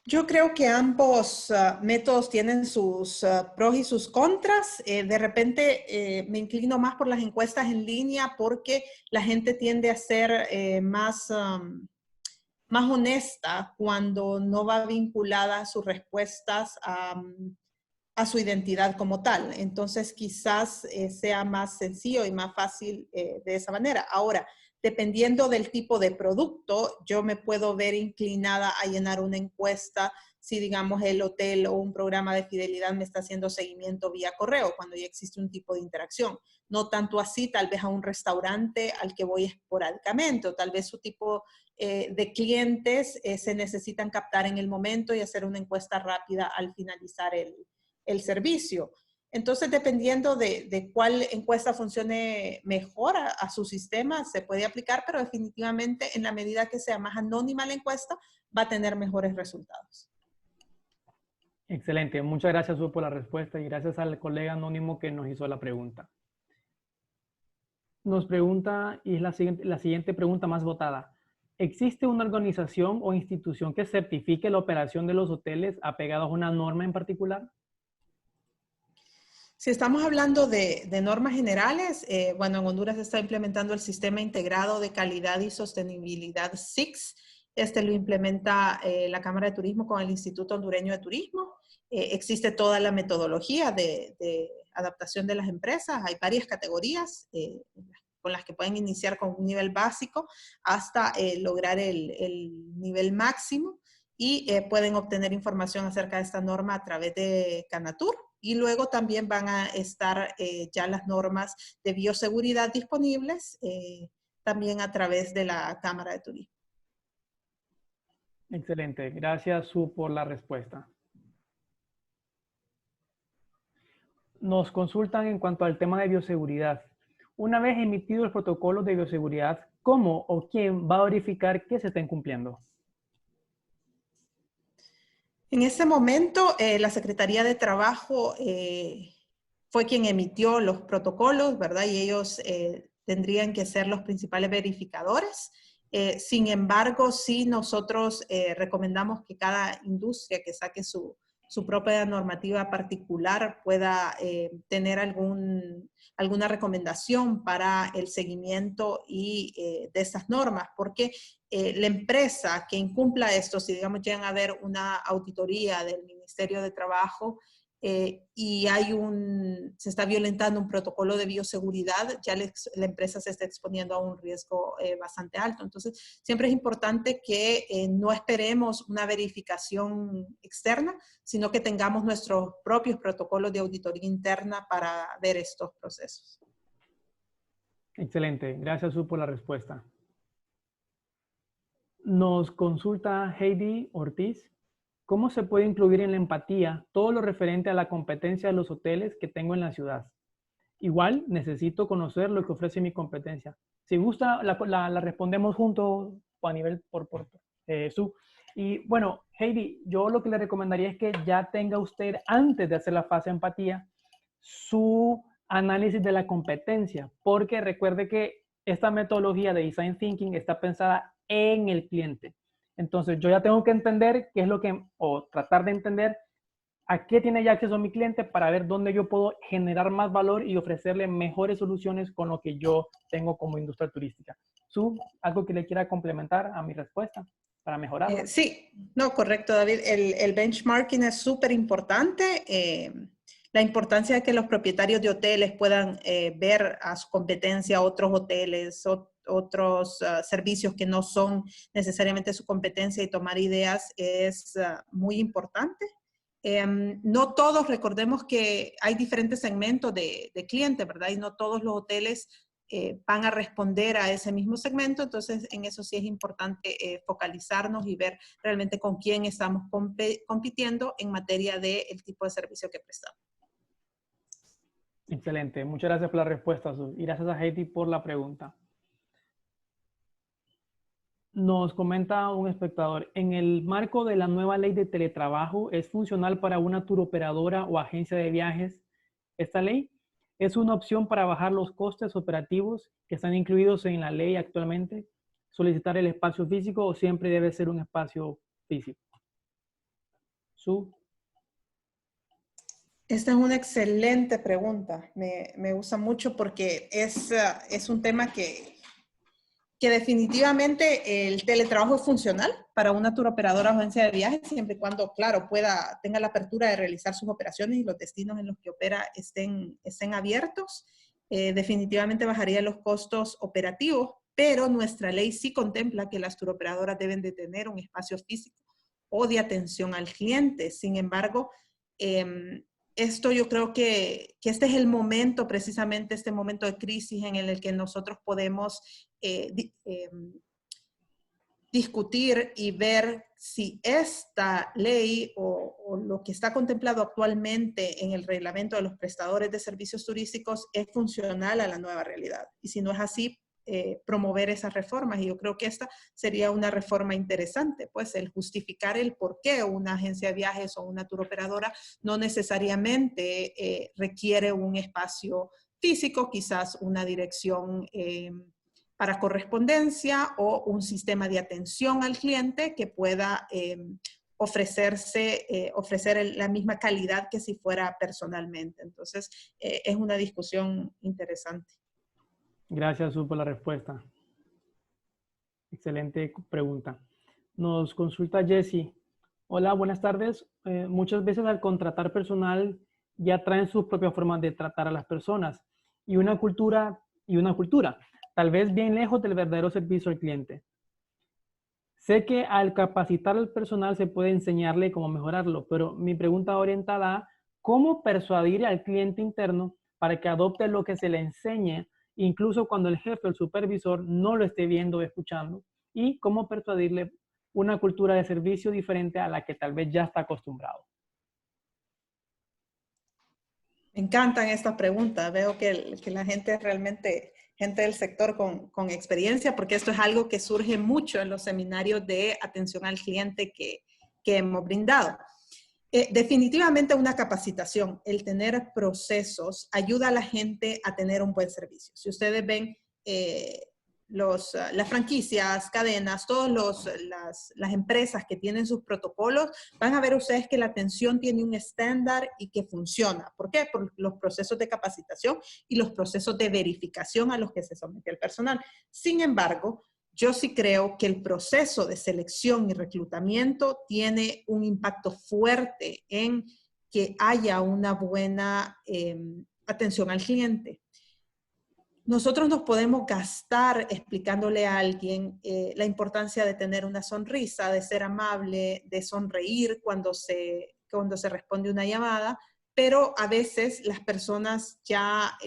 Yo creo que ambos métodos tienen sus pros y sus contras. De repente me inclino más por las encuestas en línea porque la gente tiende a ser más honesta cuando no va vinculada sus respuestas a su identidad como tal. Entonces quizás sea más sencillo y más fácil de esa manera. Ahora, dependiendo del tipo de producto, yo me puedo ver inclinada a llenar una encuesta si, digamos, el hotel o un programa de fidelidad me está haciendo seguimiento vía correo, cuando ya existe un tipo de interacción. No tanto así, tal vez a un restaurante al que voy esporádicamente, o tal vez su tipo de clientes se necesitan captar en el momento y hacer una encuesta rápida al finalizar el servicio. Entonces, dependiendo de cuál encuesta funcione mejor a su sistema, se puede aplicar, pero definitivamente en la medida que sea más anónima la encuesta, va a tener mejores resultados. Excelente. Muchas gracias, Su, por la respuesta y gracias al colega anónimo que nos hizo la pregunta. Nos pregunta, y es la siguiente pregunta más votada. ¿Existe una organización o institución que certifique la operación de los hoteles apegados a una norma en particular? Si estamos hablando de normas generales, bueno, en Honduras se está implementando el Sistema Integrado de Calidad y Sostenibilidad SIX. Este lo implementa la Cámara de Turismo con el Instituto Hondureño de Turismo. Existe toda la metodología de adaptación de las empresas. Hay varias categorías con las que pueden iniciar con un nivel básico hasta lograr el nivel máximo, y pueden obtener información acerca de esta norma a través de Canatur. Y luego también van a estar ya las normas de bioseguridad disponibles también a través de la Cámara de Turismo. Excelente. Gracias, Su, por la respuesta. Nos consultan en cuanto al tema de bioseguridad. Una vez emitido el protocolo de bioseguridad, ¿cómo o quién va a verificar que se estén cumpliendo? En ese momento, la Secretaría de Trabajo fue quien emitió los protocolos, ¿verdad? Y ellos tendrían que ser los principales verificadores. Sin embargo, sí nosotros recomendamos que cada industria que saque su propia normativa particular pueda tener alguna recomendación para el seguimiento de estas normas, porque la empresa que incumpla esto, si digamos llegan a haber una auditoría del Ministerio de Trabajo y se está violentando un protocolo de bioseguridad, ya la empresa se está exponiendo a un riesgo bastante alto. Entonces, siempre es importante que no esperemos una verificación externa, sino que tengamos nuestros propios protocolos de auditoría interna para ver estos procesos. Excelente. Gracias, Su, por la respuesta. Nos consulta Heidi Ortiz. ¿Cómo se puede incluir en la empatía todo lo referente a la competencia de los hoteles que tengo en la ciudad? Igual necesito conocer lo que ofrece mi competencia. Si gusta, la respondemos juntos a nivel por Su. Y bueno, Heidi, yo lo que le recomendaría es que ya tenga usted, antes de hacer la fase de empatía, su análisis de la competencia, porque recuerde que esta metodología de Design Thinking está pensada en el cliente. Entonces, yo ya tengo que entender qué es lo que, o tratar de entender a qué tiene ya acceso mi cliente para ver dónde yo puedo generar más valor y ofrecerle mejores soluciones con lo que yo tengo como industria turística. Su, ¿algo que le quiera complementar a mi respuesta para mejorar? Sí, no, correcto, David. El benchmarking es súper importante. la importancia de que los propietarios de hoteles puedan ver a su competencia otros hoteles, otros servicios que no son necesariamente su competencia y tomar ideas es muy importante. No todos, recordemos que hay diferentes segmentos de clientes, ¿verdad? Y no todos los hoteles van a responder a ese mismo segmento, entonces en eso sí es importante focalizarnos y ver realmente con quién estamos compitiendo en materia del tipo de servicio que prestamos. Excelente, muchas gracias por la respuesta, Sus. Y gracias a Heidi por la pregunta. Nos comenta un espectador, en el marco de la nueva ley de teletrabajo, ¿es funcional para una turoperadora o agencia de viajes esta ley? ¿Es una opción para bajar los costes operativos que están incluidos en la ley actualmente? ¿Solicitar el espacio físico o siempre debe ser un espacio físico? Su. Esta es una excelente pregunta. Me gusta mucho porque es un tema que definitivamente el teletrabajo es funcional para una turoperadora o agencia de viajes, siempre y cuando, claro, tenga la apertura de realizar sus operaciones y los destinos en los que opera estén abiertos. Definitivamente bajaría los costos operativos, pero nuestra ley sí contempla que las turoperadoras deben de tener un espacio físico o de atención al cliente. Sin embargo, esto yo creo que este es el momento, precisamente este momento de crisis en el que nosotros podemos discutir y ver si esta ley o lo que está contemplado actualmente en el reglamento de los prestadores de servicios turísticos es funcional a la nueva realidad. Y si no es así, promover esas reformas. Y yo creo que esta sería una reforma interesante, pues el justificar el por qué una agencia de viajes o una turoperadora no necesariamente requiere un espacio físico, quizás una dirección para correspondencia o un sistema de atención al cliente que pueda ofrecer la misma calidad que si fuera personalmente. Entonces, es una discusión interesante. Gracias, Su, por la respuesta. Excelente pregunta. Nos consulta Jessie. Hola, buenas tardes. Muchas veces al contratar personal ya traen sus propias formas de tratar a las personas y una cultura, tal vez bien lejos del verdadero servicio al cliente. Sé que al capacitar al personal se puede enseñarle cómo mejorarlo, pero mi pregunta orientada a cómo persuadir al cliente interno para que adopte lo que se le enseñe, incluso cuando el jefe o el supervisor no lo esté viendo o escuchando, y cómo persuadirle una cultura de servicio diferente a la que tal vez ya está acostumbrado. Me encantan estas preguntas. Veo que la gente es realmente gente del sector con experiencia, porque esto es algo que surge mucho en los seminarios de atención al cliente que hemos brindado. Definitivamente una capacitación, el tener procesos, ayuda a la gente a tener un buen servicio. Si ustedes ven las franquicias, cadenas, todas las empresas que tienen sus protocolos, van a ver ustedes que la atención tiene un estándar y que funciona. ¿Por qué? Por los procesos de capacitación y los procesos de verificación a los que se somete el personal. Sin embargo, yo sí creo que el proceso de selección y reclutamiento tiene un impacto fuerte en que haya una buena atención al cliente. Nosotros nos podemos gastar explicándole a alguien la importancia de tener una sonrisa, de ser amable, de sonreír cuando se responde una llamada, pero a veces las personas ya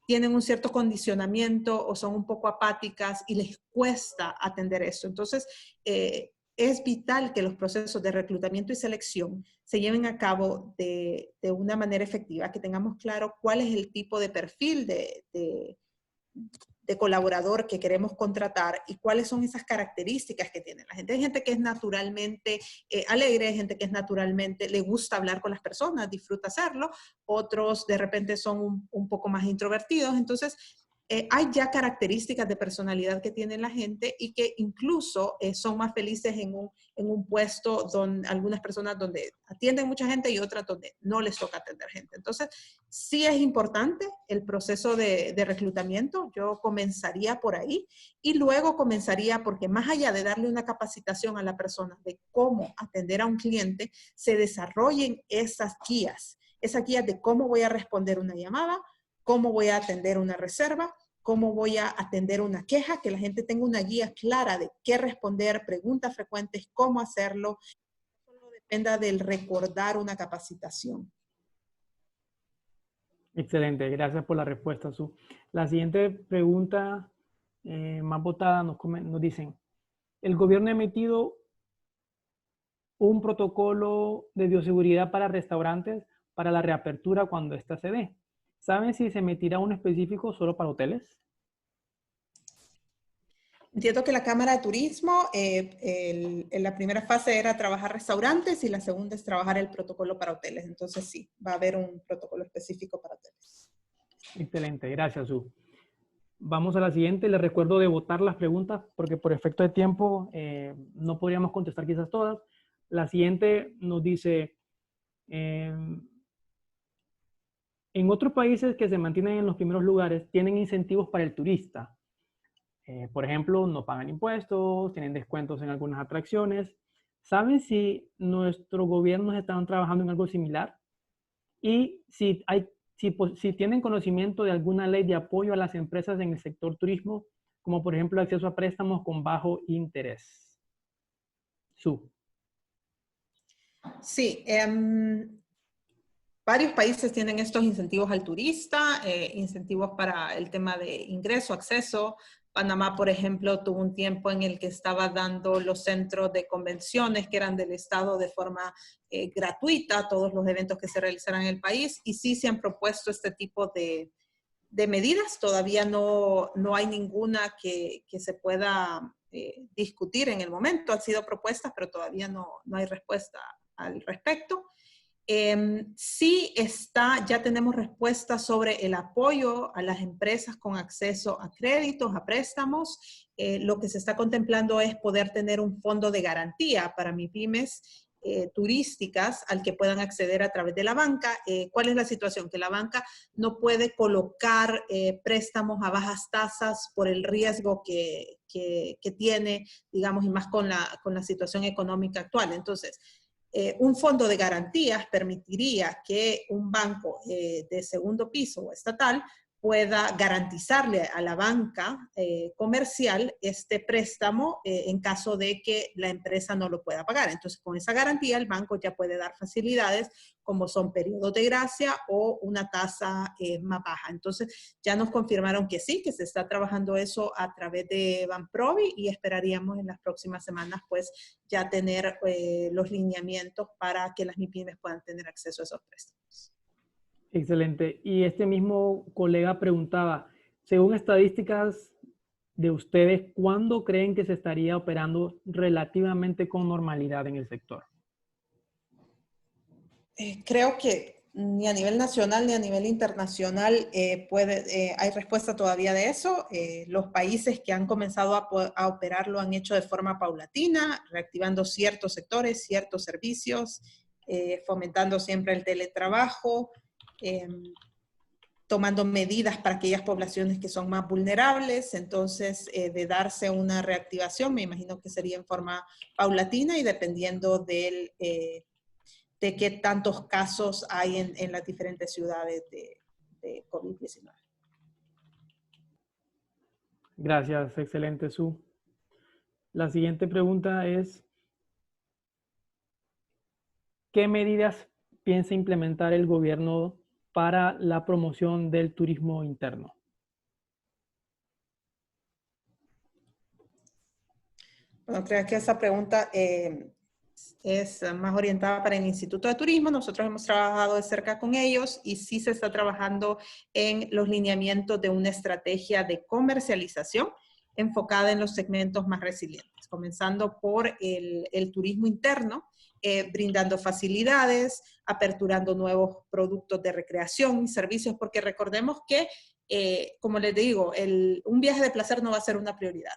tienen un cierto condicionamiento o son un poco apáticas y les cuesta atender eso. Entonces, es vital que los procesos de reclutamiento y selección se lleven a cabo de una manera efectiva, que tengamos claro cuál es el tipo de perfil de colaborador que queremos contratar y cuáles son esas características que tiene la gente. Hay gente que es naturalmente alegre, hay gente que es naturalmente, le gusta hablar con las personas, disfruta hacerlo, otros de repente son un poco más introvertidos. Entonces, hay ya características de personalidad que tiene la gente y que incluso son más felices en un puesto donde algunas personas donde atienden mucha gente y otras donde no les toca atender gente. Entonces, sí es importante el proceso de reclutamiento. Yo comenzaría por ahí y luego comenzaría porque más allá de darle una capacitación a la persona de cómo atender a un cliente, se desarrollen esas guías Esas guías de cómo voy a responder una llamada, cómo voy a atender una reserva, cómo voy a atender una queja, que la gente tenga una guía clara de qué responder, preguntas frecuentes, cómo hacerlo. Solo dependa del recordar una capacitación. Excelente, gracias por la respuesta, Su. La siguiente pregunta, más votada, nos dicen, el gobierno ha emitido un protocolo de bioseguridad para restaurantes para la reapertura cuando ésta se dé. ¿Saben si se emitirá uno específico solo para hoteles? Entiendo que la Cámara de Turismo, en la primera fase era trabajar restaurantes y la segunda es trabajar el protocolo para hoteles. Entonces sí, va a haber un protocolo específico para hoteles. Excelente, gracias, Su. Vamos a la siguiente. Les recuerdo de votar las preguntas porque por efecto de tiempo no podríamos contestar quizás todas. La siguiente nos dice, en otros países que se mantienen en los primeros lugares tienen incentivos para el turista. Por ejemplo, no pagan impuestos, tienen descuentos en algunas atracciones. ¿Saben si nuestros gobiernos están trabajando en algo similar? Y si tienen conocimiento de alguna ley de apoyo a las empresas en el sector turismo, como por ejemplo acceso a préstamos con bajo interés. Su. Sí, varios países tienen estos incentivos al turista, incentivos para el tema de ingreso, acceso. Panamá, por ejemplo, tuvo un tiempo en el que estaba dando los centros de convenciones que eran del Estado de forma gratuita, todos los eventos que se realizaran en el país, y sí se han propuesto este tipo de medidas. Todavía no hay ninguna que se pueda discutir en el momento. Han sido propuestas, pero todavía no hay respuesta al respecto. Sí ya tenemos respuestas sobre el apoyo a las empresas con acceso a créditos, a préstamos. Lo que se está contemplando es poder tener un fondo de garantía para MIPYMES turísticas al que puedan acceder a través de la banca. ¿Cuál es la situación? Que la banca no puede colocar préstamos a bajas tasas por el riesgo que tiene, digamos, y más con la situación económica actual. Entonces, un fondo de garantías permitiría que un banco de segundo piso o estatal pueda garantizarle a la banca comercial este préstamo en caso de que la empresa no lo pueda pagar. Entonces, con esa garantía, el banco ya puede dar facilidades como son periodos de gracia o una tasa más baja. Entonces, ya nos confirmaron que sí, que se está trabajando eso a través de Banprovi y esperaríamos en las próximas semanas, pues, ya tener los lineamientos para que las MIPYMES puedan tener acceso a esos préstamos. Excelente. Y este mismo colega preguntaba, según estadísticas de ustedes, ¿cuándo creen que se estaría operando relativamente con normalidad en el sector? Creo que ni a nivel nacional ni a nivel internacional hay respuesta todavía de eso. Los países que han comenzado a operar lo han hecho de forma paulatina, reactivando ciertos sectores, ciertos servicios, fomentando siempre el teletrabajo, tomando medidas para aquellas poblaciones que son más vulnerables. Entonces, de darse una reactivación, me imagino que sería en forma paulatina y dependiendo de qué tantos casos hay en las diferentes ciudades de COVID-19. Gracias, excelente, Su. La siguiente pregunta es, ¿qué medidas piensa implementar el gobierno para la promoción del turismo interno? Bueno, creo que esa pregunta es más orientada para el Instituto de Turismo. Nosotros hemos trabajado de cerca con ellos y sí se está trabajando en los lineamientos de una estrategia de comercialización enfocada en los segmentos más resilientes, comenzando por el turismo interno, brindando facilidades, aperturando nuevos productos de recreación y servicios, porque recordemos que, como les digo, un viaje de placer no va a ser una prioridad.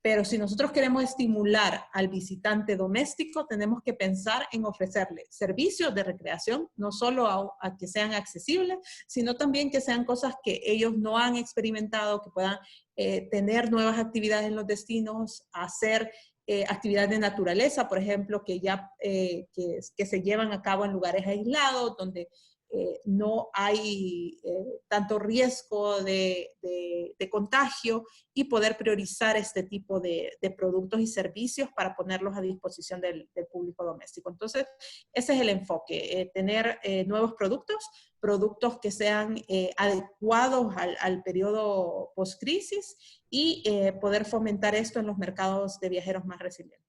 Pero si nosotros queremos estimular al visitante doméstico, tenemos que pensar en ofrecerle servicios de recreación, no solo a que sean accesibles, sino también que sean cosas que ellos no han experimentado, que puedan tener nuevas actividades en los destinos, hacer actividades de naturaleza, por ejemplo, que se llevan a cabo en lugares aislados, donde no hay tanto riesgo de contagio y poder priorizar este tipo de productos y servicios para ponerlos a disposición del público doméstico. Entonces, ese es el enfoque, tener nuevos productos que sean adecuados al periodo post-crisis y poder fomentar esto en los mercados de viajeros más resilientes.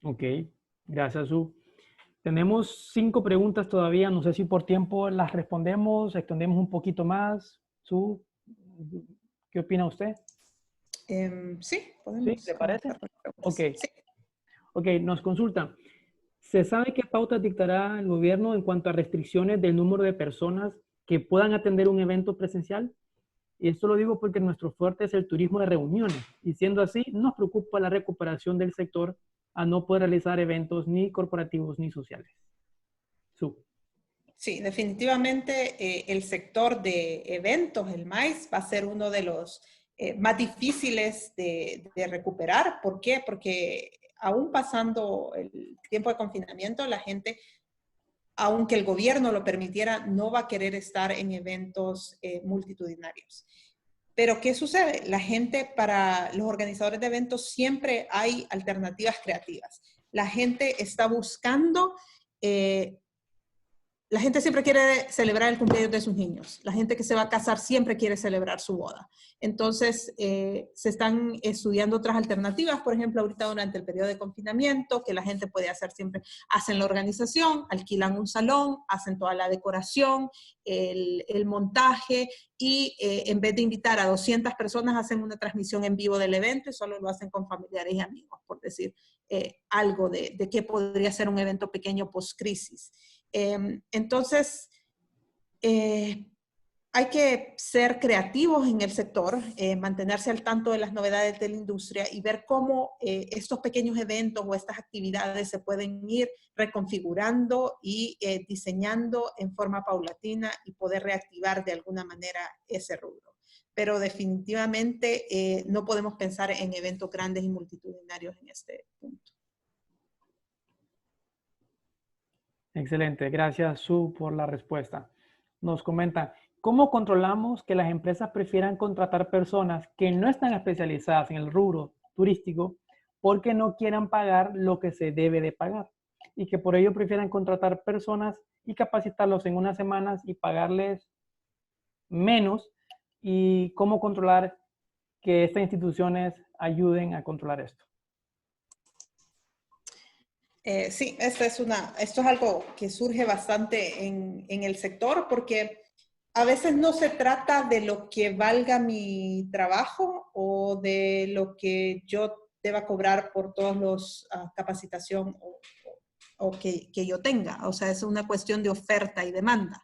Ok, gracias, Su. Tenemos 5 preguntas todavía, no sé si por tiempo las respondemos, extendemos un poquito más. Su, ¿qué opina usted? Sí, ¿Sí? podemos ¿Le parece? avanzar con las preguntas. Ok. Sí. Ok, nos consultan. ¿Se sabe qué pautas dictará el gobierno en cuanto a restricciones del número de personas que puedan atender un evento presencial? Y esto lo digo porque nuestro fuerte es el turismo de reuniones. Y siendo así, nos preocupa la recuperación del sector a no poder realizar eventos ni corporativos ni sociales. Su. Sí, definitivamente el sector de eventos, el MICE, va a ser uno de los más difíciles de recuperar. ¿Por qué? Porque aún pasando el tiempo de confinamiento, la gente, aunque el gobierno lo permitiera, no va a querer estar en eventos multitudinarios. Pero ¿qué sucede? La gente, para los organizadores de eventos, siempre hay alternativas creativas. La gente está buscando la gente siempre quiere celebrar el cumpleaños de sus niños. La gente que se va a casar siempre quiere celebrar su boda. Entonces, se están estudiando otras alternativas. Por ejemplo, ahorita durante el periodo de confinamiento, que la gente puede hacer siempre, hacen la organización, alquilan un salón, hacen toda la decoración, el montaje y en vez de invitar a 200 personas, hacen una transmisión en vivo del evento y solo lo hacen con familiares y amigos, por decir algo de qué podría ser un evento pequeño post-crisis. Entonces, hay que ser creativos en el sector, mantenerse al tanto de las novedades de la industria y ver cómo estos pequeños eventos o estas actividades se pueden ir reconfigurando y diseñando en forma paulatina y poder reactivar de alguna manera ese rubro. Pero definitivamente no podemos pensar en eventos grandes y multitudinarios en este punto. Excelente, gracias Su por la respuesta. Nos comenta, ¿cómo controlamos que las empresas prefieran contratar personas que no están especializadas en el rubro turístico porque no quieran pagar lo que se debe de pagar? Y que por ello prefieran contratar personas y capacitarlos en unas semanas y pagarles menos. ¿Y cómo controlar que estas instituciones ayuden a controlar esto? Sí, esto es algo que surge bastante en el sector porque a veces no se trata de lo que valga mi trabajo o de lo que yo deba cobrar por todos los capacitación o que yo tenga. O sea, es una cuestión de oferta y demanda.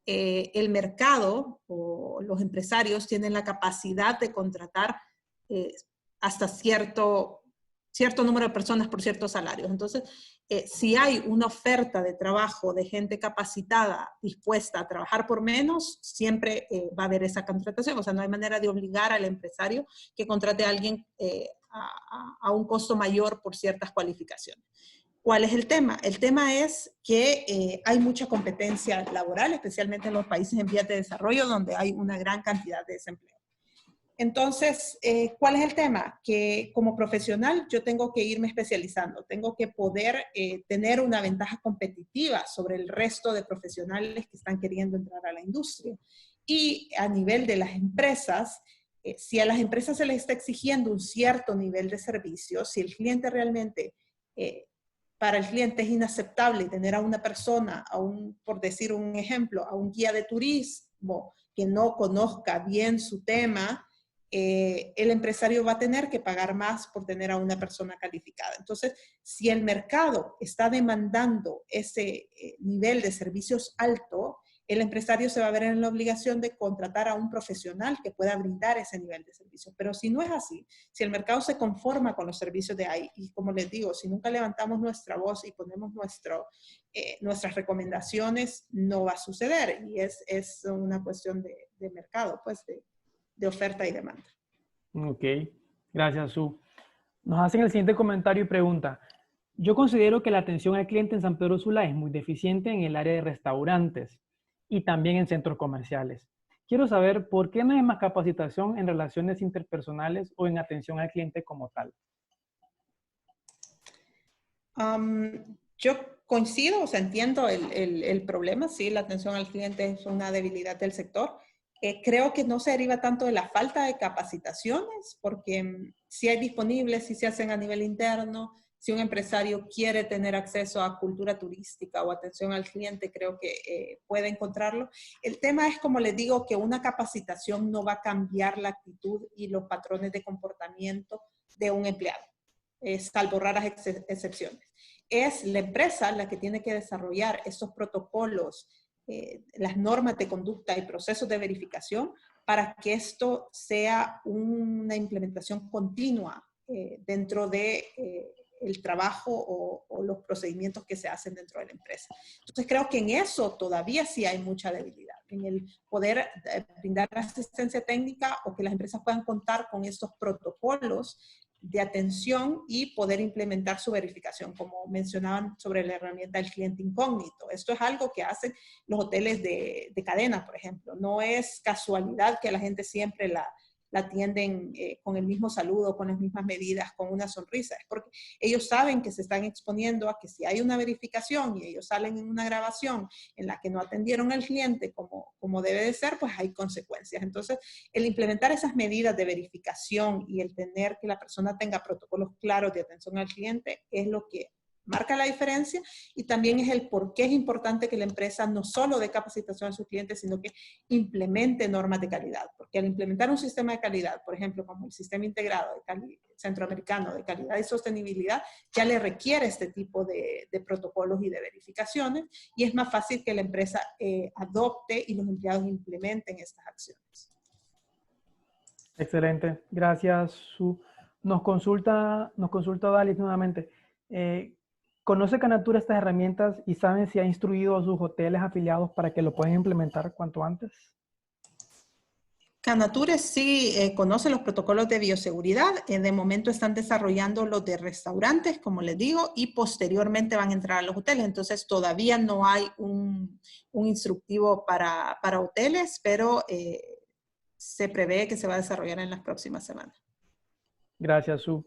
El mercado o los empresarios tienen la capacidad de contratar hasta cierto número de personas por ciertos salarios. Entonces, si hay una oferta de trabajo de gente capacitada, dispuesta a trabajar por menos, siempre va a haber esa contratación. O sea, no hay manera de obligar al empresario que contrate a alguien a un costo mayor por ciertas cualificaciones. ¿Cuál es el tema? El tema es que hay mucha competencia laboral, especialmente en los países en vías de desarrollo, donde hay una gran cantidad de desempleo. Entonces, ¿cuál es el tema? Que como profesional yo tengo que irme especializando, tengo que poder tener una ventaja competitiva sobre el resto de profesionales que están queriendo entrar a la industria. Y a nivel de las empresas, si a las empresas se les está exigiendo un cierto nivel de servicio, si el cliente realmente, para el cliente es inaceptable tener a una persona, por decir un ejemplo, a un guía de turismo que no conozca bien su tema, el empresario va a tener que pagar más por tener a una persona calificada. Entonces, si el mercado está demandando ese nivel de servicios alto, el empresario se va a ver en la obligación de contratar a un profesional que pueda brindar ese nivel de servicio. Pero si no es así, si el mercado se conforma con los servicios de ahí, y como les digo, si nunca levantamos nuestra voz y ponemos nuestras recomendaciones, no va a suceder. Y es una cuestión de mercado, pues de oferta y demanda. Ok, gracias Su. Nos hacen el siguiente comentario y pregunta, Yo considero que la atención al cliente en San Pedro Sula es muy deficiente en el área de restaurantes y también en centros comerciales. Quiero saber por qué no hay más capacitación en relaciones interpersonales o en atención al cliente como tal. Yo coincido, o sea, entiendo el problema, sí, la atención al cliente es una debilidad del sector. Creo que no se deriva tanto de la falta de capacitaciones, porque si hay disponibles, si se hacen a nivel interno, si un empresario quiere tener acceso a cultura turística o atención al cliente, creo que puede encontrarlo. El tema es, como les digo, que una capacitación no va a cambiar la actitud y los patrones de comportamiento de un empleado, salvo raras excepciones. Es la empresa la que tiene que desarrollar esos protocolos, las normas de conducta y procesos de verificación para que esto sea una implementación continua dentro de el trabajo o los procedimientos que se hacen dentro de la empresa. Entonces creo que en eso todavía sí hay mucha debilidad, en el poder brindar asistencia técnica o que las empresas puedan contar con estos protocolos de atención y poder implementar su verificación, como mencionaban sobre la herramienta del cliente incógnito. Esto es algo que hacen los hoteles de cadena, por ejemplo. No es casualidad que la gente siempre la atienden con el mismo saludo, con las mismas medidas, con una sonrisa. Es porque ellos saben que se están exponiendo a que si hay una verificación y ellos salen en una grabación en la que no atendieron al cliente como debe de ser, pues hay consecuencias. Entonces, el implementar esas medidas de verificación y el tener que la persona tenga protocolos claros de atención al cliente es lo que marca la diferencia, y también es el por qué es importante que la empresa no solo dé capacitación a sus clientes, sino que implemente normas de calidad. Porque al implementar un sistema de calidad, por ejemplo, como el Sistema Integrado Centroamericano de Calidad y Sostenibilidad, ya le requiere este tipo de protocolos y de verificaciones, y es más fácil que la empresa adopte y los empleados implementen estas acciones. Excelente, gracias, Su. Nos consulta Dalit nuevamente. ¿Conoce Canatura estas herramientas y saben si ha instruido a sus hoteles afiliados para que lo puedan implementar cuanto antes? Canature sí conoce los protocolos de bioseguridad. De momento están desarrollando los de restaurantes, como les digo, y posteriormente van a entrar a los hoteles. Entonces todavía no hay un instructivo para hoteles, pero se prevé que se va a desarrollar en las próximas semanas. Gracias, Su.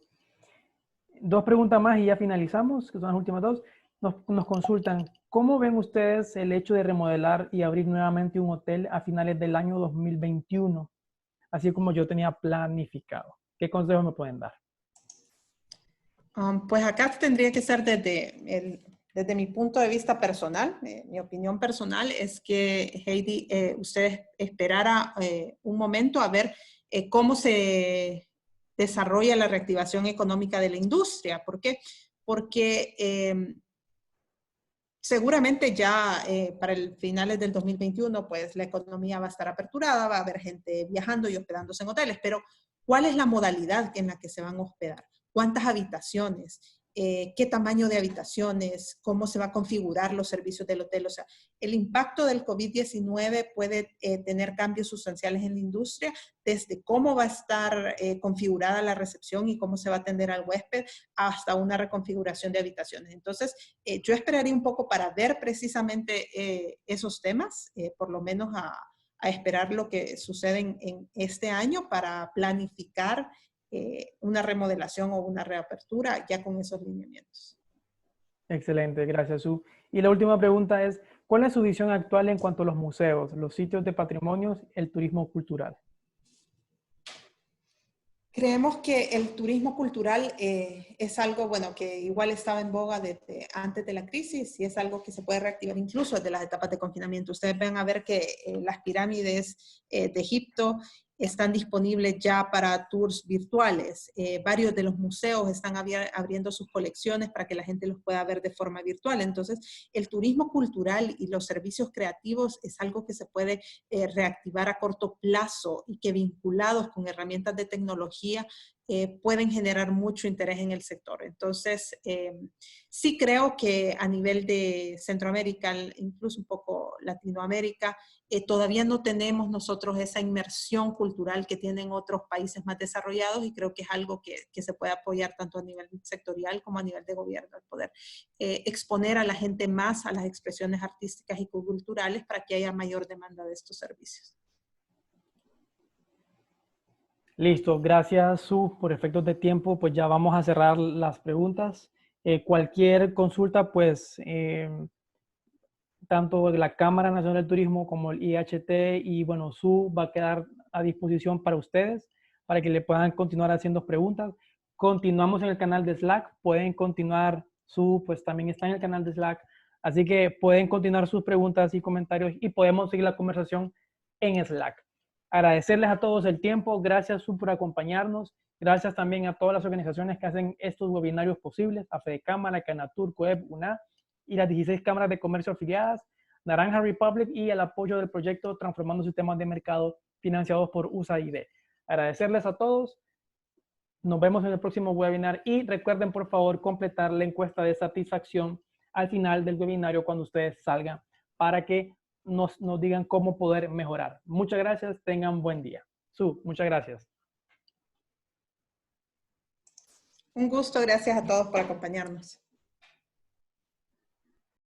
Dos preguntas más y ya finalizamos, que son las últimas dos. Nos consultan, ¿cómo ven ustedes el hecho de remodelar y abrir nuevamente un hotel a finales del año 2021? Así como yo tenía planificado. ¿Qué consejos me pueden dar? Pues acá tendría que ser desde mi punto de vista personal. Mi opinión personal es que, Heidi, usted esperara un momento a ver cómo se desarrolla la reactivación económica de la industria. ¿Por qué? Porque seguramente ya para el finales del 2021, pues la economía va a estar aperturada, va a haber gente viajando y hospedándose en hoteles, pero ¿cuál es la modalidad en la que se van a hospedar? ¿Cuántas habitaciones? ¿Qué tamaño de habitaciones? ¿Cómo se va a configurar los servicios del hotel? O sea, el impacto del COVID-19 puede tener cambios sustanciales en la industria, desde cómo va a estar configurada la recepción y cómo se va a atender al huésped, hasta una reconfiguración de habitaciones. Entonces, yo esperaría un poco para ver precisamente esos temas, por lo menos a esperar lo que sucede en este año para planificar una remodelación o una reapertura ya con esos lineamientos. Excelente, gracias, Su. Y la última pregunta es, ¿cuál es su visión actual en cuanto a los museos, los sitios de patrimonios, el turismo cultural? Creemos que el turismo cultural es algo, bueno, que igual estaba en boga desde antes de la crisis y es algo que se puede reactivar incluso desde las etapas de confinamiento. Ustedes van a ver que las pirámides de Egipto están disponibles ya para tours virtuales. Varios de los museos están abriendo sus colecciones para que la gente los pueda ver de forma virtual. Entonces, el turismo cultural y los servicios creativos es algo que se puede reactivar a corto plazo y que vinculados con herramientas de tecnología pueden generar mucho interés en el sector. Entonces, sí creo que a nivel de Centroamérica, incluso un poco Latinoamérica, todavía no tenemos nosotros esa inmersión cultural que tienen otros países más desarrollados y creo que es algo que se puede apoyar tanto a nivel sectorial como a nivel de gobierno, el poder exponer a la gente más a las expresiones artísticas y culturales para que haya mayor demanda de estos servicios. Listo, gracias Su. Por efectos de tiempo, pues ya vamos a cerrar las preguntas. Cualquier consulta, pues tanto la Cámara Nacional del Turismo como el IHT y bueno, Su va a quedar a disposición para ustedes, para que le puedan continuar haciendo preguntas. Continuamos en el canal de Slack, pueden continuar, Su pues también está en el canal de Slack, así que pueden continuar sus preguntas y comentarios y podemos seguir la conversación en Slack. Agradecerles a todos el tiempo, gracias Su por acompañarnos, gracias también a todas las organizaciones que hacen estos webinarios posibles, a Fede Cámara, Canatur, COEP, UNA, y las 16 cámaras de comercio afiliadas, Naranja Republic y el apoyo del proyecto Transformando Sistemas de Mercado financiados por USAID. Agradecerles a todos. Nos vemos en el próximo webinar y recuerden por favor completar la encuesta de satisfacción al final del webinario cuando ustedes salgan para que nos digan cómo poder mejorar. Muchas gracias, tengan buen día. Su, muchas gracias. Un gusto, gracias a todos por acompañarnos.